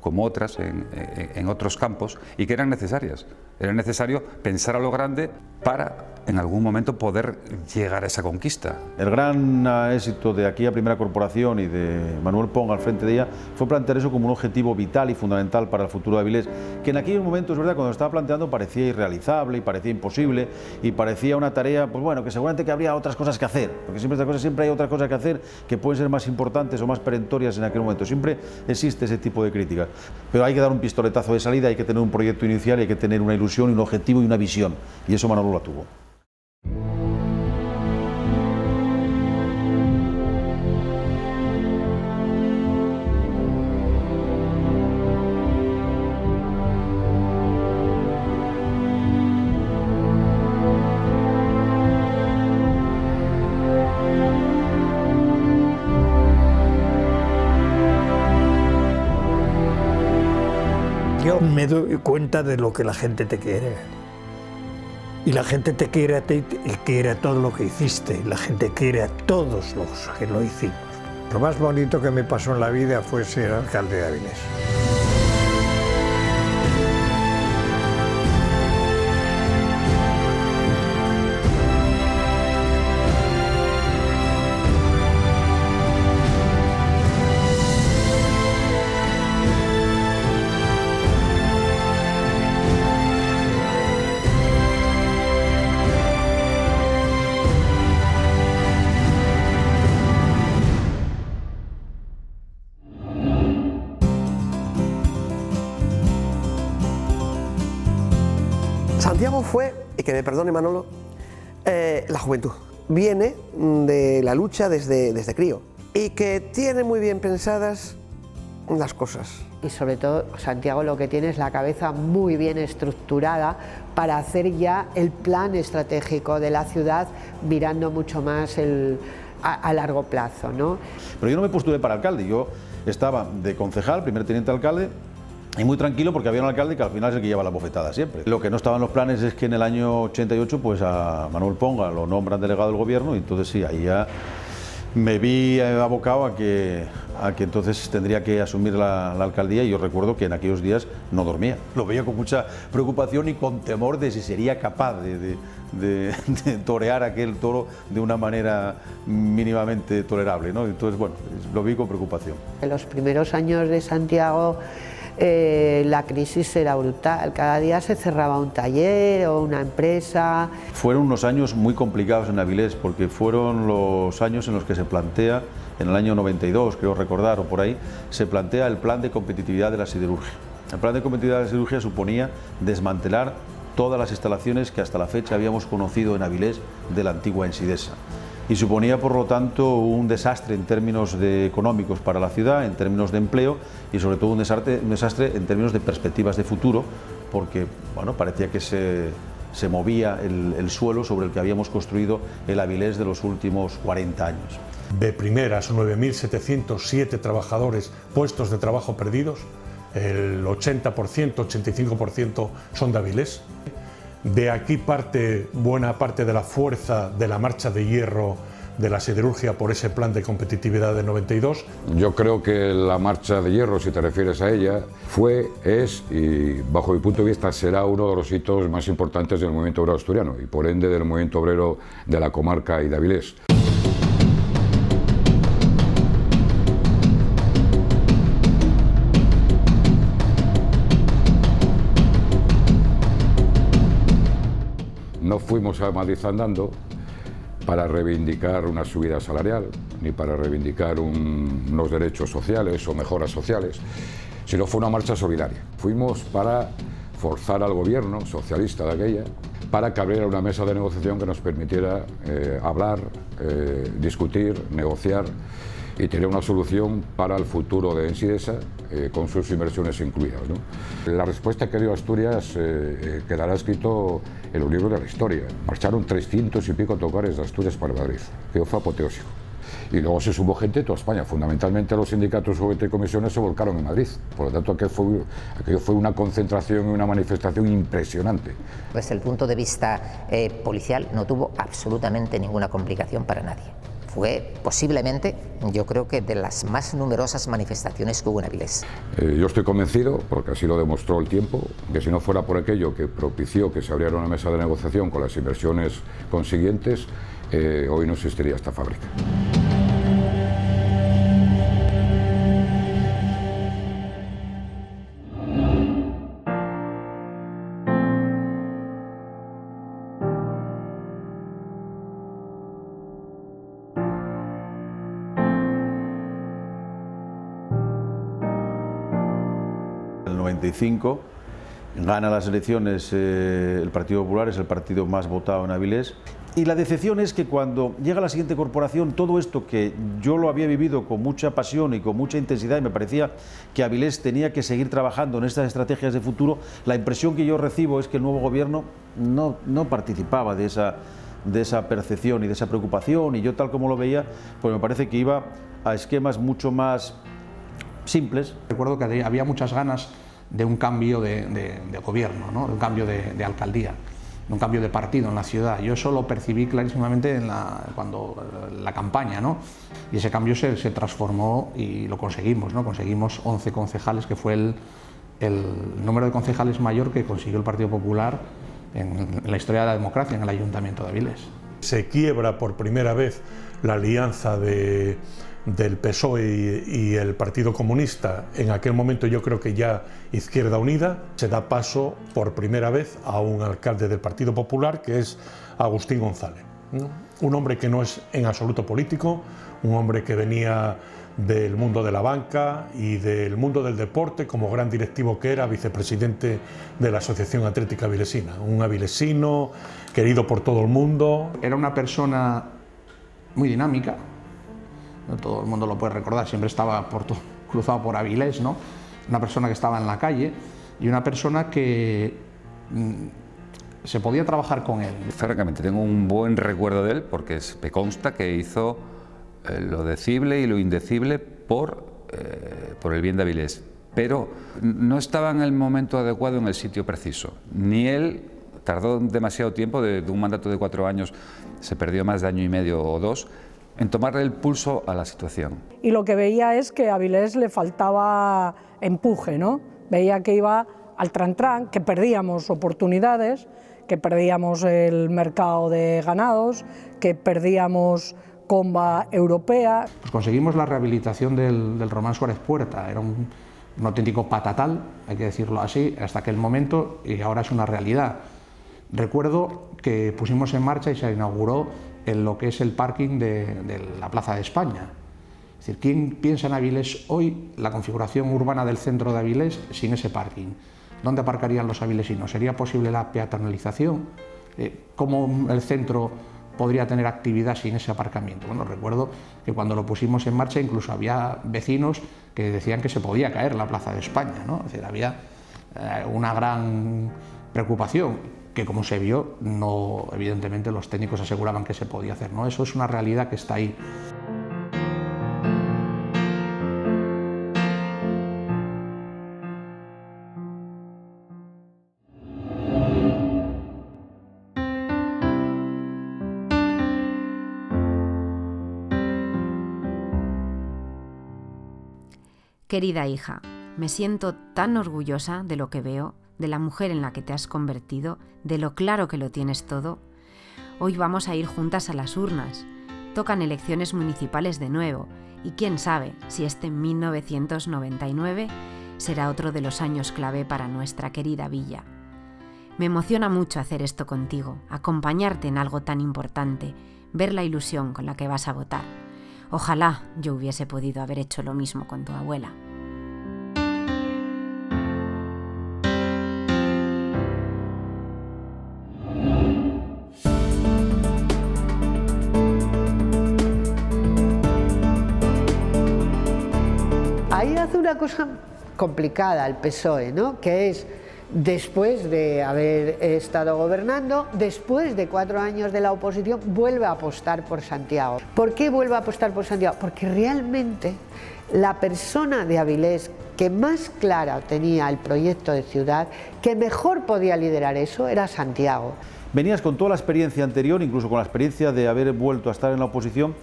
como otras en otros campos, y que eran necesarias. Era necesario pensar a lo grande para en algún momento poder llegar a esa conquista. El gran éxito de aquella primera corporación y de Manuel Ponga al frente de ella fue plantear eso como un objetivo vital y fundamental para el futuro de Avilés, que en aquellos momentos, es verdad, cuando lo estaba planteando parecía irrealizable y parecía imposible y parecía una tarea, pues bueno, que seguramente que habría otras cosas que hacer, porque siempre hay otras cosas que hacer que pueden ser más importantes o más perentorias en aquel momento. Siempre existe ese tipo de crítica, pero hay que dar un pistoletazo de salida, hay que tener un proyecto inicial y hay que tener una ilusión y un objetivo y una visión, y eso Manolo la tuvo. Yo me doy cuenta de lo que la gente te quiere. Y la gente te quiere a ti y quiere a todo lo que hiciste. La gente quiere a todos los que lo hicimos. Lo más bonito que me pasó en la vida fue ser alcalde de Avilés. Santiago fue, y que me perdone Manolo, la juventud. Viene de la lucha desde crío y que tiene muy bien pensadas las cosas. Y sobre todo Santiago lo que tiene es la cabeza muy bien estructurada para hacer ya el plan estratégico de la ciudad mirando mucho más a largo plazo, ¿no? Pero yo no me postulé para alcalde, yo estaba de concejal, primer teniente alcalde, y muy tranquilo porque había un alcalde que al final es el que lleva la bofetada siempre. Lo que no estaba en los planes es que en el año 88 pues a Manuel Ponga lo nombran delegado del gobierno y entonces sí, ahí ya me vi abocado a que entonces tendría que asumir la alcaldía y yo recuerdo que en aquellos días no dormía. Lo veía con mucha preocupación y con temor de si sería capaz de torear aquel toro de una manera mínimamente tolerable, ¿no? Entonces, bueno, lo vi con preocupación. En los primeros años de Santiago la crisis era brutal, cada día se cerraba un taller o una empresa. Fueron unos años muy complicados en Avilés porque fueron los años en los que se plantea, en el año 92 creo recordar o por ahí, se plantea el plan de competitividad de la siderurgia. El plan de competitividad de la siderurgia suponía desmantelar todas las instalaciones que hasta la fecha habíamos conocido en Avilés de la antigua Ensidesa. Y suponía, por lo tanto, un desastre en términos económicos para la ciudad, en términos de empleo y sobre todo un desastre en términos de perspectivas de futuro, porque bueno, parecía que se movía el suelo sobre el que habíamos construido el Avilés de los últimos 40 años. De primeras, 9.707 trabajadores, puestos de trabajo perdidos, el 80%, 85% son de Avilés. De aquí parte buena parte de la fuerza de la marcha de hierro de la siderurgia por ese plan de competitividad del 92. Yo creo que la marcha de hierro, si te refieres a ella, fue, es y bajo mi punto de vista será uno de los hitos más importantes del movimiento obrero asturiano y por ende del movimiento obrero de la comarca y de Avilés. No fuimos a Madrid andando para reivindicar una subida salarial, ni para reivindicar unos derechos sociales o mejoras sociales, sino fue una marcha solidaria. Fuimos para forzar al gobierno socialista de aquella para que abriera una mesa de negociación que nos permitiera hablar, discutir, negociar y tener una solución para el futuro de Ensidesa con sus inversiones incluidas, ¿no? La respuesta que dio Asturias quedará escrito en los libros de la historia. Marcharon 300 y pico autocares de Asturias para Madrid, que fue apoteósico. Y luego se sumó gente de toda España, fundamentalmente los sindicatos y comisiones se volcaron en Madrid. Por lo tanto, aquello fue una concentración y una manifestación impresionante. Desde el punto de vista policial no tuvo absolutamente ninguna complicación para nadie. Fue posiblemente, yo creo que de las más numerosas manifestaciones que hubo en Avilés. Yo estoy convencido, porque así lo demostró el tiempo, que si no fuera por aquello que propició que se abriera una mesa de negociación con las inversiones consiguientes, hoy no existiría esta fábrica. Gana las elecciones el Partido Popular, es el partido más votado en Avilés. Y la decepción es que cuando llega la siguiente corporación, todo esto que yo lo había vivido con mucha pasión y con mucha intensidad y me parecía que Avilés tenía que seguir trabajando en estas estrategias de futuro, la impresión que yo recibo es que el nuevo gobierno no participaba de esa percepción y de esa preocupación, y yo tal como lo veía, pues me parece que iba a esquemas mucho más simples. Recuerdo que había muchas ganas de un cambio de gobierno, ¿no? De un cambio de alcaldía, de un cambio de partido en la ciudad. Yo eso lo percibí clarísimamente cuando la campaña, ¿no? Y ese cambio se transformó y lo conseguimos, ¿no? Conseguimos 11 concejales, que fue el número de concejales mayor que consiguió el Partido Popular en la historia de la democracia en el Ayuntamiento de Avilés. Se quiebra por primera vez la alianza del PSOE y el Partido Comunista. En aquel momento yo creo que ya Izquierda Unida. Se da paso por primera vez a un alcalde del Partido Popular, que es Agustín González, ¿no? Un hombre que no es en absoluto político, un hombre que venía del mundo de la banca y del mundo del deporte, como gran directivo que era, vicepresidente de la Asociación Atlética Avilesina, un avilesino querido por todo el mundo. Era una persona muy dinámica, no todo el mundo lo puede recordar, siempre estaba cruzado por Avilés, ¿no? Una persona que estaba en la calle y una persona que se podía trabajar con él. Francamente, tengo un buen recuerdo de él porque me consta que hizo lo decible y lo indecible por el bien de Avilés, pero no estaba en el momento adecuado, en el sitio preciso. Ni él, tardó demasiado tiempo, de un mandato de 4 años, se perdió más de año y medio o 2, en tomarle el pulso a la situación. Y lo que veía es que a Avilés le faltaba empuje, ¿no? Veía que iba al tran-tran, que perdíamos oportunidades, que perdíamos el mercado de ganados, que perdíamos comba europea. Pues conseguimos la rehabilitación del Román Suárez Puerta, era un auténtico patatal, hay que decirlo así, hasta aquel momento, y ahora es una realidad. Recuerdo que pusimos en marcha y se inauguró en lo que es el parking de la Plaza de España. Es decir, ¿quién piensa en Avilés hoy la configuración urbana del centro de Avilés sin ese parking? ¿Dónde aparcarían los avilesinos? ¿Sería posible la peatonalización? ¿Cómo el centro podría tener actividad sin ese aparcamiento? Bueno, recuerdo que cuando lo pusimos en marcha incluso había vecinos que decían que se podía caer la Plaza de España, ¿no? Es decir, había una gran preocupación, que como se vio, no, evidentemente los técnicos aseguraban que se podía hacer, ¿no? Eso es una realidad que está ahí. Querida hija, me siento tan orgullosa de lo que veo, de la mujer en la que te has convertido, de lo claro que lo tienes todo. Hoy vamos a ir juntas a las urnas. Tocan elecciones municipales de nuevo y quién sabe si este 1999 será otro de los años clave para nuestra querida villa. Me emociona mucho hacer esto contigo, acompañarte en algo tan importante, ver la ilusión con la que vas a votar. Ojalá yo hubiese podido haber hecho lo mismo con tu abuela. Ahí hace una cosa complicada el PSOE, ¿no? Que es, después de haber estado gobernando, después de 4 años de la oposición, vuelve a apostar por Santiago. ¿Por qué vuelve a apostar por Santiago? Porque realmente la persona de Avilés que más clara tenía el proyecto de ciudad, que mejor podía liderar eso, era Santiago. Venías con toda la experiencia anterior, incluso con la experiencia de haber vuelto a estar en la oposición,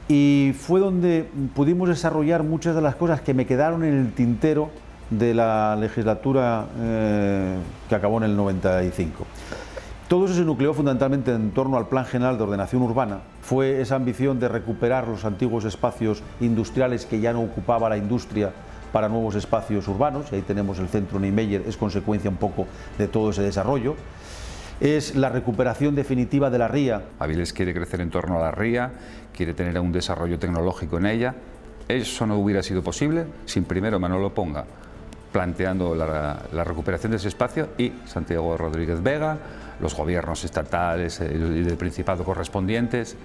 y fue donde pudimos desarrollar muchas de las cosas que me quedaron en el tintero de la legislatura que acabó en el 95. Todo eso se nucleó fundamentalmente en torno al Plan General de Ordenación Urbana. Fue esa ambición de recuperar los antiguos espacios industriales que ya no ocupaba la industria para nuevos espacios urbanos, y ahí tenemos el centro Niemeyer, es consecuencia un poco de todo ese desarrollo. Es la recuperación definitiva de la ría. Avilés quiere crecer en torno a la ría, quiere tener un desarrollo tecnológico en ella. Eso no hubiera sido posible sin primero Manolo Ponga planteando la recuperación de ese espacio y Santiago Rodríguez Vega, los gobiernos estatales y del Principado correspondientes,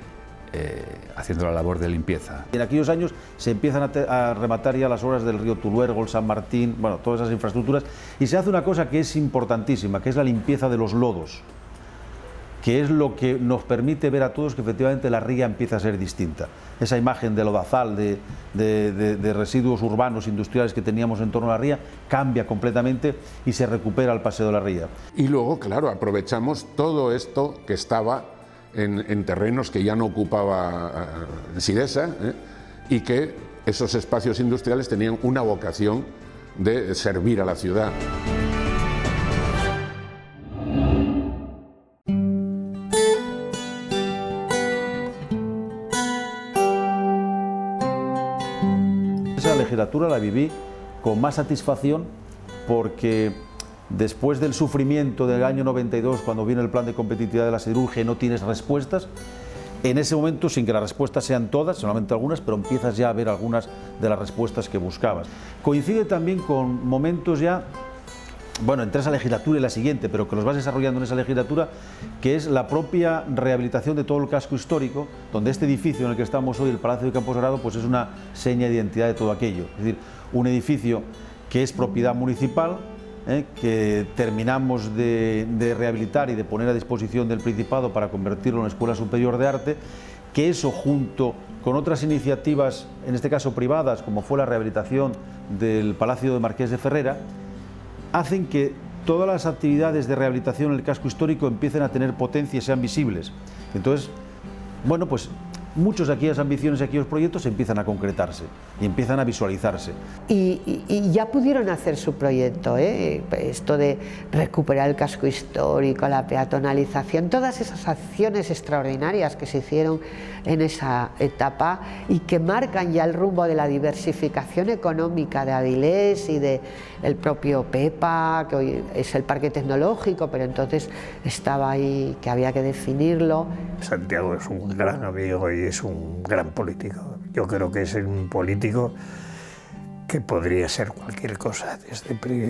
haciendo la labor de limpieza. En aquellos años se empiezan a rematar ya las obras del río Tuluergo, el San Martín, bueno, todas esas infraestructuras, y se hace una cosa que es importantísima, que es la limpieza de los lodos, que es lo que nos permite ver a todos que efectivamente la ría empieza a ser distinta. Esa imagen de lodazal, de residuos urbanos, industriales que teníamos en torno a la ría, cambia completamente y se recupera el paseo de la ría. Y luego, claro, aprovechamos todo esto que estaba en terrenos que ya no ocupaba Sidesa, y que esos espacios industriales tenían una vocación de servir a la ciudad. Esa legislatura la viví con más satisfacción porque después del sufrimiento del año 92, cuando viene el plan de competitividad de la siderurgia y no tienes respuestas, en ese momento, sin que las respuestas sean todas, solamente algunas, pero empiezas ya a ver algunas de las respuestas que buscabas. Coincide también con momentos ya, bueno, entre esa legislatura y la siguiente, pero que los vas desarrollando en esa legislatura, que es la propia rehabilitación de todo el casco histórico, donde este edificio en el que estamos hoy, el Palacio de Campo Sagrado, pues es una seña de identidad de todo aquello. Es decir, un edificio que es propiedad municipal, que terminamos de rehabilitar y de poner a disposición del Principado para convertirlo en Escuela Superior de Arte, que eso junto con otras iniciativas, en este caso privadas, como fue la rehabilitación del Palacio de Marqués de Ferrera, hacen que todas las actividades de rehabilitación en el casco histórico empiecen a tener potencia y sean visibles. Entonces, bueno, pues muchas de aquellas ambiciones y aquellos proyectos empiezan a concretarse y empiezan a visualizarse. Y ya pudieron hacer su proyecto, esto de recuperar el casco histórico, la peatonalización, todas esas acciones extraordinarias que se hicieron en esa etapa y que marcan ya el rumbo de la diversificación económica de Avilés y del propio PEPA, que hoy es el Parque Tecnológico, pero entonces estaba ahí, que había que definirlo. Santiago es un gran amigo y es un gran político. Yo creo que es un político que podría ser cualquier cosa,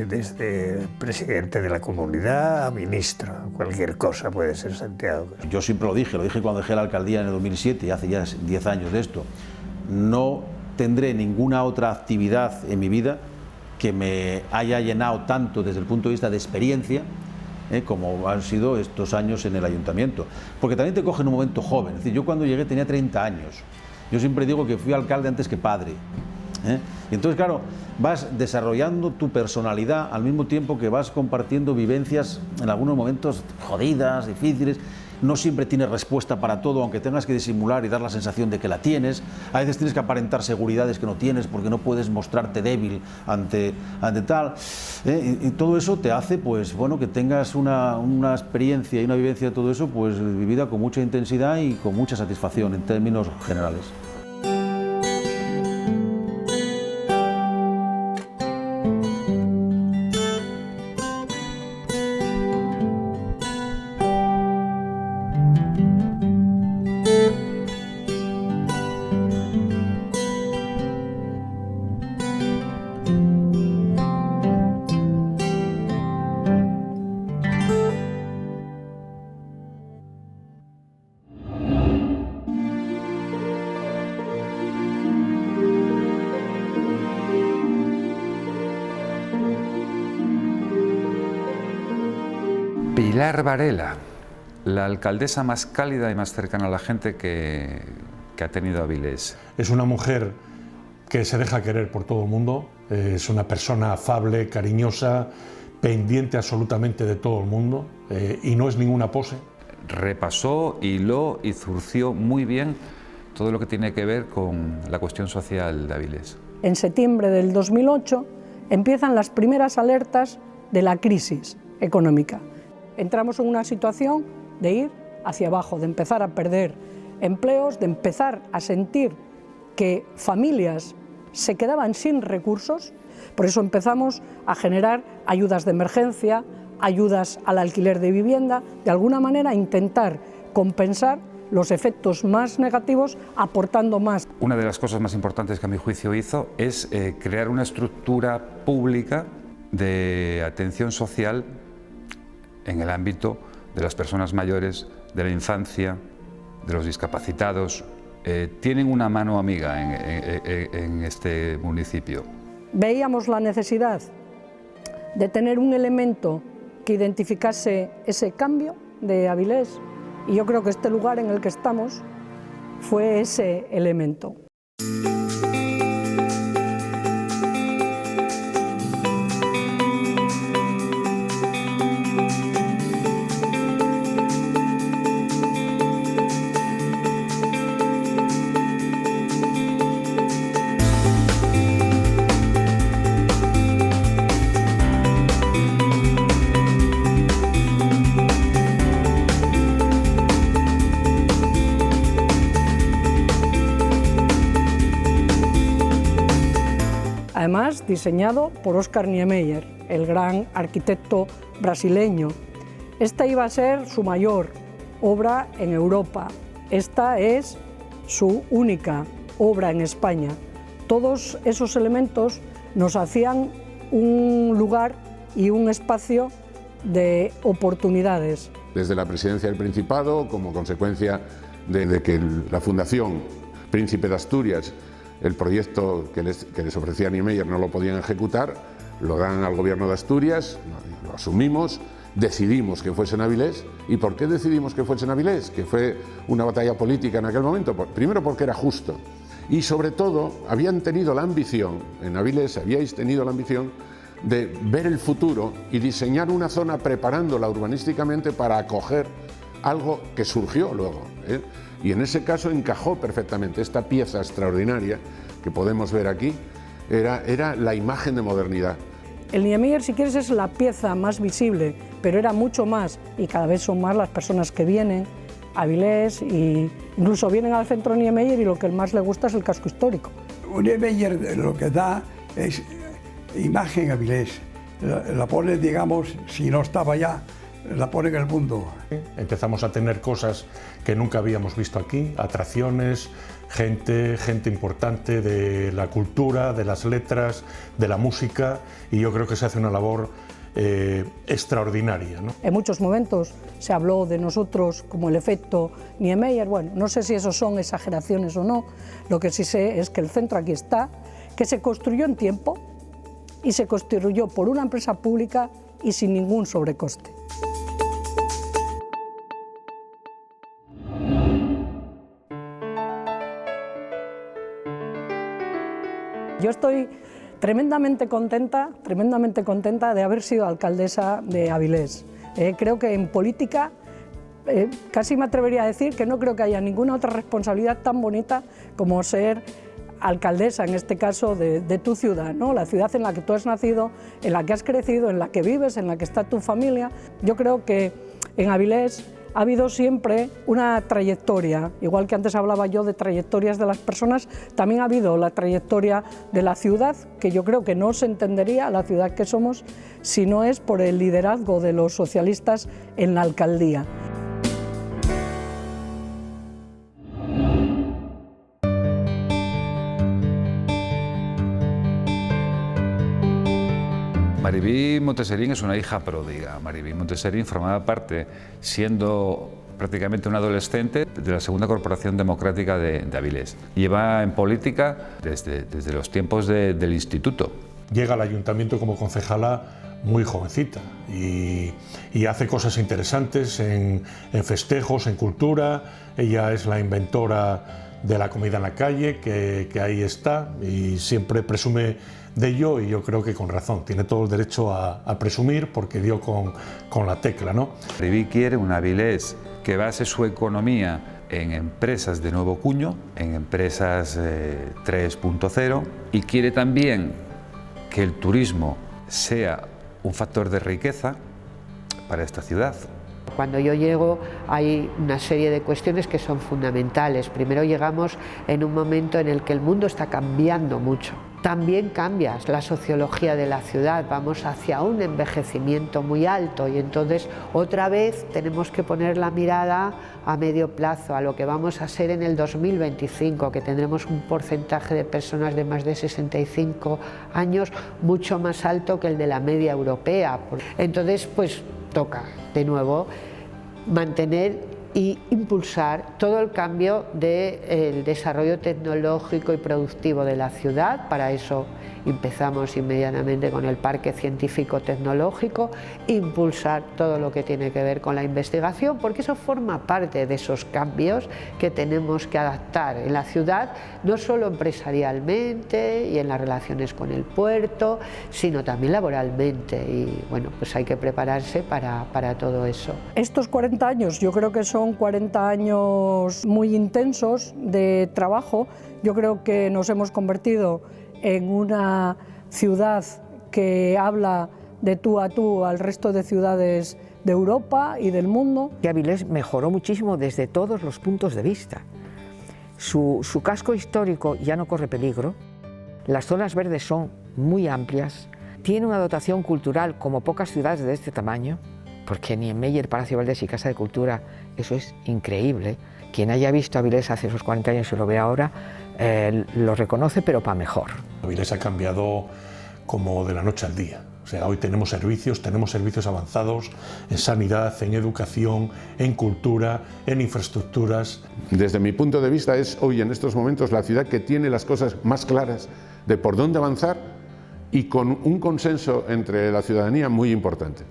desde presidente de la comunidad a ministro, cualquier cosa puede ser Santiago. Yo siempre lo dije cuando dejé la alcaldía en el 2007, y hace ya 10 años de esto, no tendré ninguna otra actividad en mi vida que me haya llenado tanto desde el punto de vista de experiencia, como han sido estos años en el ayuntamiento, porque también te cogen un momento joven. Es decir, yo cuando llegué tenía 30 años, yo siempre digo que fui alcalde antes que padre, y entonces claro, vas desarrollando tu personalidad al mismo tiempo que vas compartiendo vivencias en algunos momentos jodidas, difíciles, no siempre tienes respuesta para todo, aunque tengas que disimular y dar la sensación de que la tienes. A veces tienes que aparentar seguridades que no tienes porque no puedes mostrarte débil ante tal. Y todo eso te hace, pues bueno, que tengas una experiencia y una vivencia de todo eso, pues vivida con mucha intensidad y con mucha satisfacción en términos generales. Pilar Varela, la alcaldesa más cálida y más cercana a la gente que ha tenido Avilés. Es una mujer que se deja querer por todo el mundo, es una persona afable, cariñosa, pendiente absolutamente de todo el mundo y no es ninguna pose. Repasó, hiló y zurció muy bien todo lo que tiene que ver con la cuestión social de Avilés. En septiembre del 2008 empiezan las primeras alertas de la crisis económica. Entramos en una situación de ir hacia abajo, de empezar a perder empleos, de empezar a sentir que familias se quedaban sin recursos. Por eso empezamos a generar ayudas de emergencia, ayudas al alquiler de vivienda, de alguna manera intentar compensar los efectos más negativos aportando más. Una de las cosas más importantes que a mi juicio hizo es crear una estructura pública de atención social en el ámbito de las personas mayores, de la infancia, de los discapacitados. Tienen una mano amiga en este municipio. Veíamos la necesidad de tener un elemento que identificase ese cambio de Avilés y yo creo que este lugar en el que estamos fue ese elemento. Además, diseñado por Oscar Niemeyer, el gran arquitecto brasileño. Esta iba a ser su mayor obra en Europa. Esta es su única obra en España. Todos esos elementos nos hacían un lugar y un espacio de oportunidades. Desde la presidencia del Principado, como consecuencia de que la Fundación Príncipe de Asturias, el proyecto que les ofrecía Niemeyer no lo podían ejecutar, lo dan al gobierno de Asturias, lo asumimos, decidimos que fuese en Avilés. ¿Y por qué decidimos que fuese en Avilés? Que fue una batalla política en aquel momento. Primero porque era justo y sobre todo habían tenido la ambición, en Avilés habíais tenido la ambición de ver el futuro y diseñar una zona preparándola urbanísticamente para acoger algo que surgió luego, ¿eh? Y en ese caso encajó perfectamente. Esta pieza extraordinaria que podemos ver aquí era la imagen de modernidad. El Niemeyer, si quieres, es la pieza más visible, pero era mucho más, y cada vez son más las personas que vienen a Avilés e incluso vienen al centro Niemeyer y lo que más le gusta es el casco histórico. Niemeyer lo que da es imagen a Avilés, la pone, digamos, si no estaba ya, la pone en el mundo. Empezamos a tener cosas que nunca habíamos visto aquí, atracciones, gente importante de la cultura, de las letras, de la música, y yo creo que se hace una labor extraordinaria, ¿no? En muchos momentos se habló de nosotros como el efecto Niemeyer. Bueno, no sé si eso son exageraciones o no, lo que sí sé es que el centro aquí está, que se construyó en tiempo y se construyó por una empresa pública y sin ningún sobrecoste. Yo estoy tremendamente contenta de haber sido alcaldesa de Avilés. Creo que en política casi me atrevería a decir que no creo que haya ninguna otra responsabilidad tan bonita como ser alcaldesa, en este caso, de tu ciudad, ¿no? La ciudad en la que tú has nacido, en la que has crecido, en la que vives, en la que está tu familia. Yo creo que en Avilés ha habido siempre una trayectoria, igual que antes hablaba yo de trayectorias de las personas, también ha habido la trayectoria de la ciudad, que yo creo que no se entendería la ciudad que somos si no es por el liderazgo de los socialistas en la alcaldía. Maribí Montesserín es una hija pródiga. Maribí Montesserín formaba parte, siendo prácticamente una adolescente, de la Segunda Corporación Democrática de Avilés. Lleva en política desde los tiempos del instituto. Llega al ayuntamiento como concejala muy jovencita y hace cosas interesantes en festejos, en cultura. Ella es la inventora de la comida en la calle, que ahí está, y siempre presume de ello, y yo creo que con razón, tiene todo el derecho a presumir porque dio con la tecla, ¿no? Maribí quiere un Avilés que base su economía en empresas de nuevo cuño, en empresas 3.0, y quiere también que el turismo sea un factor de riqueza para esta ciudad. Cuando yo llego hay una serie de cuestiones que son fundamentales. Primero llegamos en un momento en el que el mundo está cambiando mucho. También cambia la sociología de la ciudad, vamos hacia un envejecimiento muy alto y entonces otra vez tenemos que poner la mirada a medio plazo, a lo que vamos a ser en el 2025, que tendremos un porcentaje de personas de más de 65 años mucho más alto que el de la media europea. Entonces, pues toca de nuevo mantener y impulsar todo el cambio del desarrollo tecnológico y productivo de la ciudad. Para eso empezamos inmediatamente con el parque científico-tecnológico, impulsar todo lo que tiene que ver con la investigación, porque eso forma parte de esos cambios que tenemos que adaptar en la ciudad, no solo empresarialmente y en las relaciones con el puerto, sino también laboralmente, y bueno, pues hay que prepararse para todo eso. Estos 40 años yo creo que son 40 años muy intensos de trabajo. Yo creo que nos hemos convertido en una ciudad que habla de tú a tú al resto de ciudades de Europa y del mundo. Que Avilés mejoró muchísimo desde todos los puntos de vista. Su casco histórico ya no corre peligro, las zonas verdes son muy amplias, tiene una dotación cultural como pocas ciudades de este tamaño, porque ni en Meyer, Palacio Valdés y Casa de Cultura eso es increíble. Quien haya visto Avilés hace esos 40 años y lo ve ahora, lo reconoce, pero para mejor. Avilés ha cambiado como de la noche al día. O sea, hoy tenemos servicios avanzados en sanidad, en educación, en cultura, en infraestructuras. Desde mi punto de vista es hoy en estos momentos la ciudad que tiene las cosas más claras de por dónde avanzar y con un consenso entre la ciudadanía muy importante.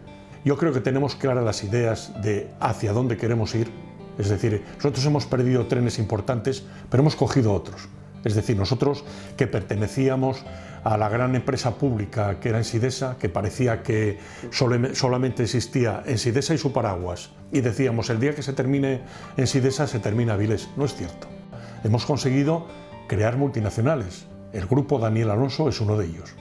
Yo creo que tenemos claras las ideas de hacia dónde queremos ir. Es decir, nosotros hemos perdido trenes importantes, pero hemos cogido otros. Es decir, nosotros que pertenecíamos a la gran empresa pública que era Ensidesa, que parecía que solamente existía Ensidesa y su paraguas, y decíamos, el día que se termine Ensidesa se termina Avilés. No es cierto. Hemos conseguido crear multinacionales. El grupo Daniel Alonso es uno de ellos.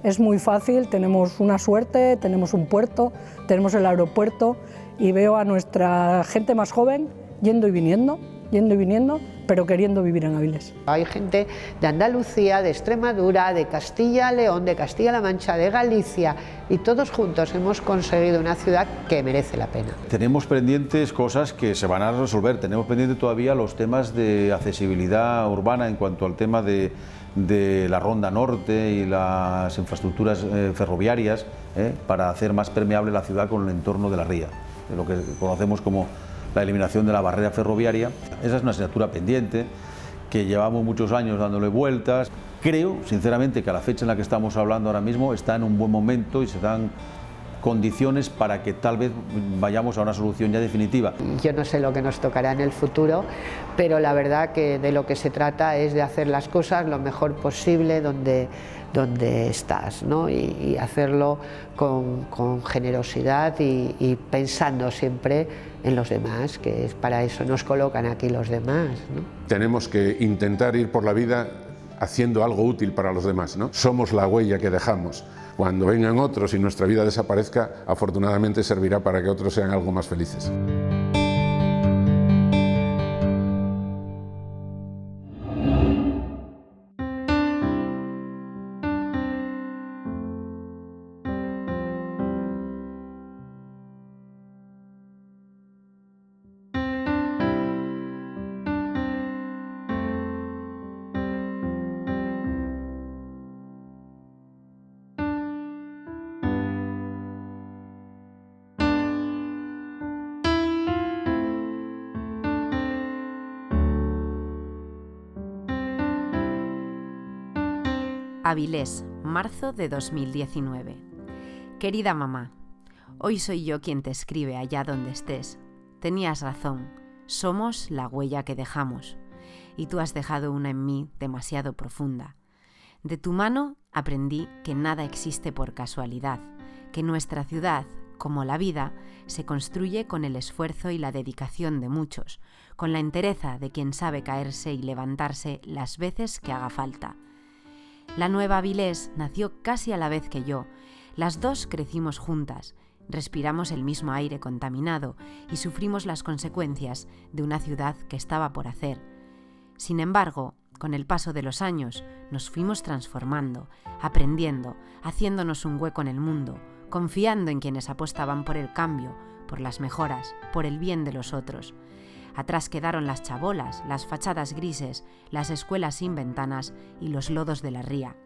Es muy fácil, tenemos una suerte, tenemos un puerto, tenemos el aeropuerto, y veo a nuestra gente más joven yendo y viniendo, pero queriendo vivir en Avilés. Hay gente de Andalucía, de Extremadura, de Castilla-León, de Castilla-La Mancha, de Galicia, y todos juntos hemos conseguido una ciudad que merece la pena. Tenemos pendientes cosas que se van a resolver, tenemos pendientes todavía los temas de accesibilidad urbana en cuanto al tema de la Ronda Norte y las infraestructuras ferroviarias para hacer más permeable la ciudad con el entorno de la ría, lo que conocemos como la eliminación de la barrera ferroviaria. Esa es una asignatura pendiente que llevamos muchos años dándole vueltas. Creo, sinceramente, que a la fecha en la que estamos hablando ahora mismo está en un buen momento y se están condiciones para que tal vez vayamos a una solución ya definitiva. Yo no sé lo que nos tocará en el futuro, pero la verdad que de lo que se trata es de hacer las cosas lo mejor posible donde estás, ¿no? Y hacerlo con generosidad y pensando siempre en los demás, que es para eso nos colocan aquí los demás, ¿no? Tenemos que intentar ir por la vida haciendo algo útil para los demás, ¿no? Somos la huella que dejamos. Cuando vengan otros y nuestra vida desaparezca, afortunadamente servirá para que otros sean algo más felices. Avilés, marzo de 2019. Querida mamá, hoy soy yo quien te escribe allá donde estés. Tenías razón, somos la huella que dejamos, y tú has dejado una en mí demasiado profunda. De tu mano aprendí que nada existe por casualidad, que nuestra ciudad, como la vida, se construye con el esfuerzo y la dedicación de muchos, con la entereza de quien sabe caerse y levantarse las veces que haga falta. La nueva Avilés nació casi a la vez que yo. Las dos crecimos juntas, respiramos el mismo aire contaminado y sufrimos las consecuencias de una ciudad que estaba por hacer. Sin embargo, con el paso de los años, nos fuimos transformando, aprendiendo, haciéndonos un hueco en el mundo, confiando en quienes apostaban por el cambio, por las mejoras, por el bien de los otros. Atrás quedaron las chabolas, las fachadas grises, las escuelas sin ventanas y los lodos de la ría.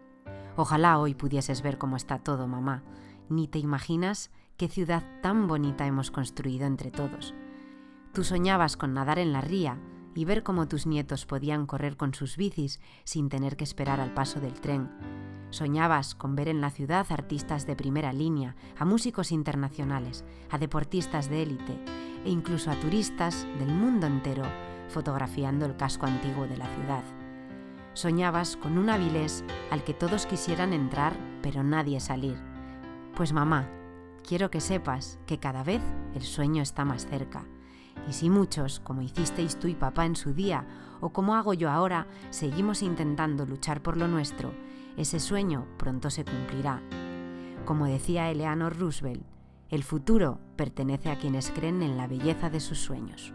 Ojalá hoy pudieses ver cómo está todo, mamá. Ni te imaginas qué ciudad tan bonita hemos construido entre todos. Tú soñabas con nadar en la ría y ver cómo tus nietos podían correr con sus bicis sin tener que esperar al paso del tren. Soñabas con ver en la ciudad artistas de primera línea, a músicos internacionales, a deportistas de élite e incluso a turistas del mundo entero fotografiando el casco antiguo de la ciudad. Soñabas con un Avilés al que todos quisieran entrar, pero nadie salir. Pues mamá, quiero que sepas que cada vez el sueño está más cerca. Y si muchos, como hicisteis tú y papá en su día, o como hago yo ahora, seguimos intentando luchar por lo nuestro, ese sueño pronto se cumplirá. Como decía Eleanor Roosevelt, el futuro pertenece a quienes creen en la belleza de sus sueños.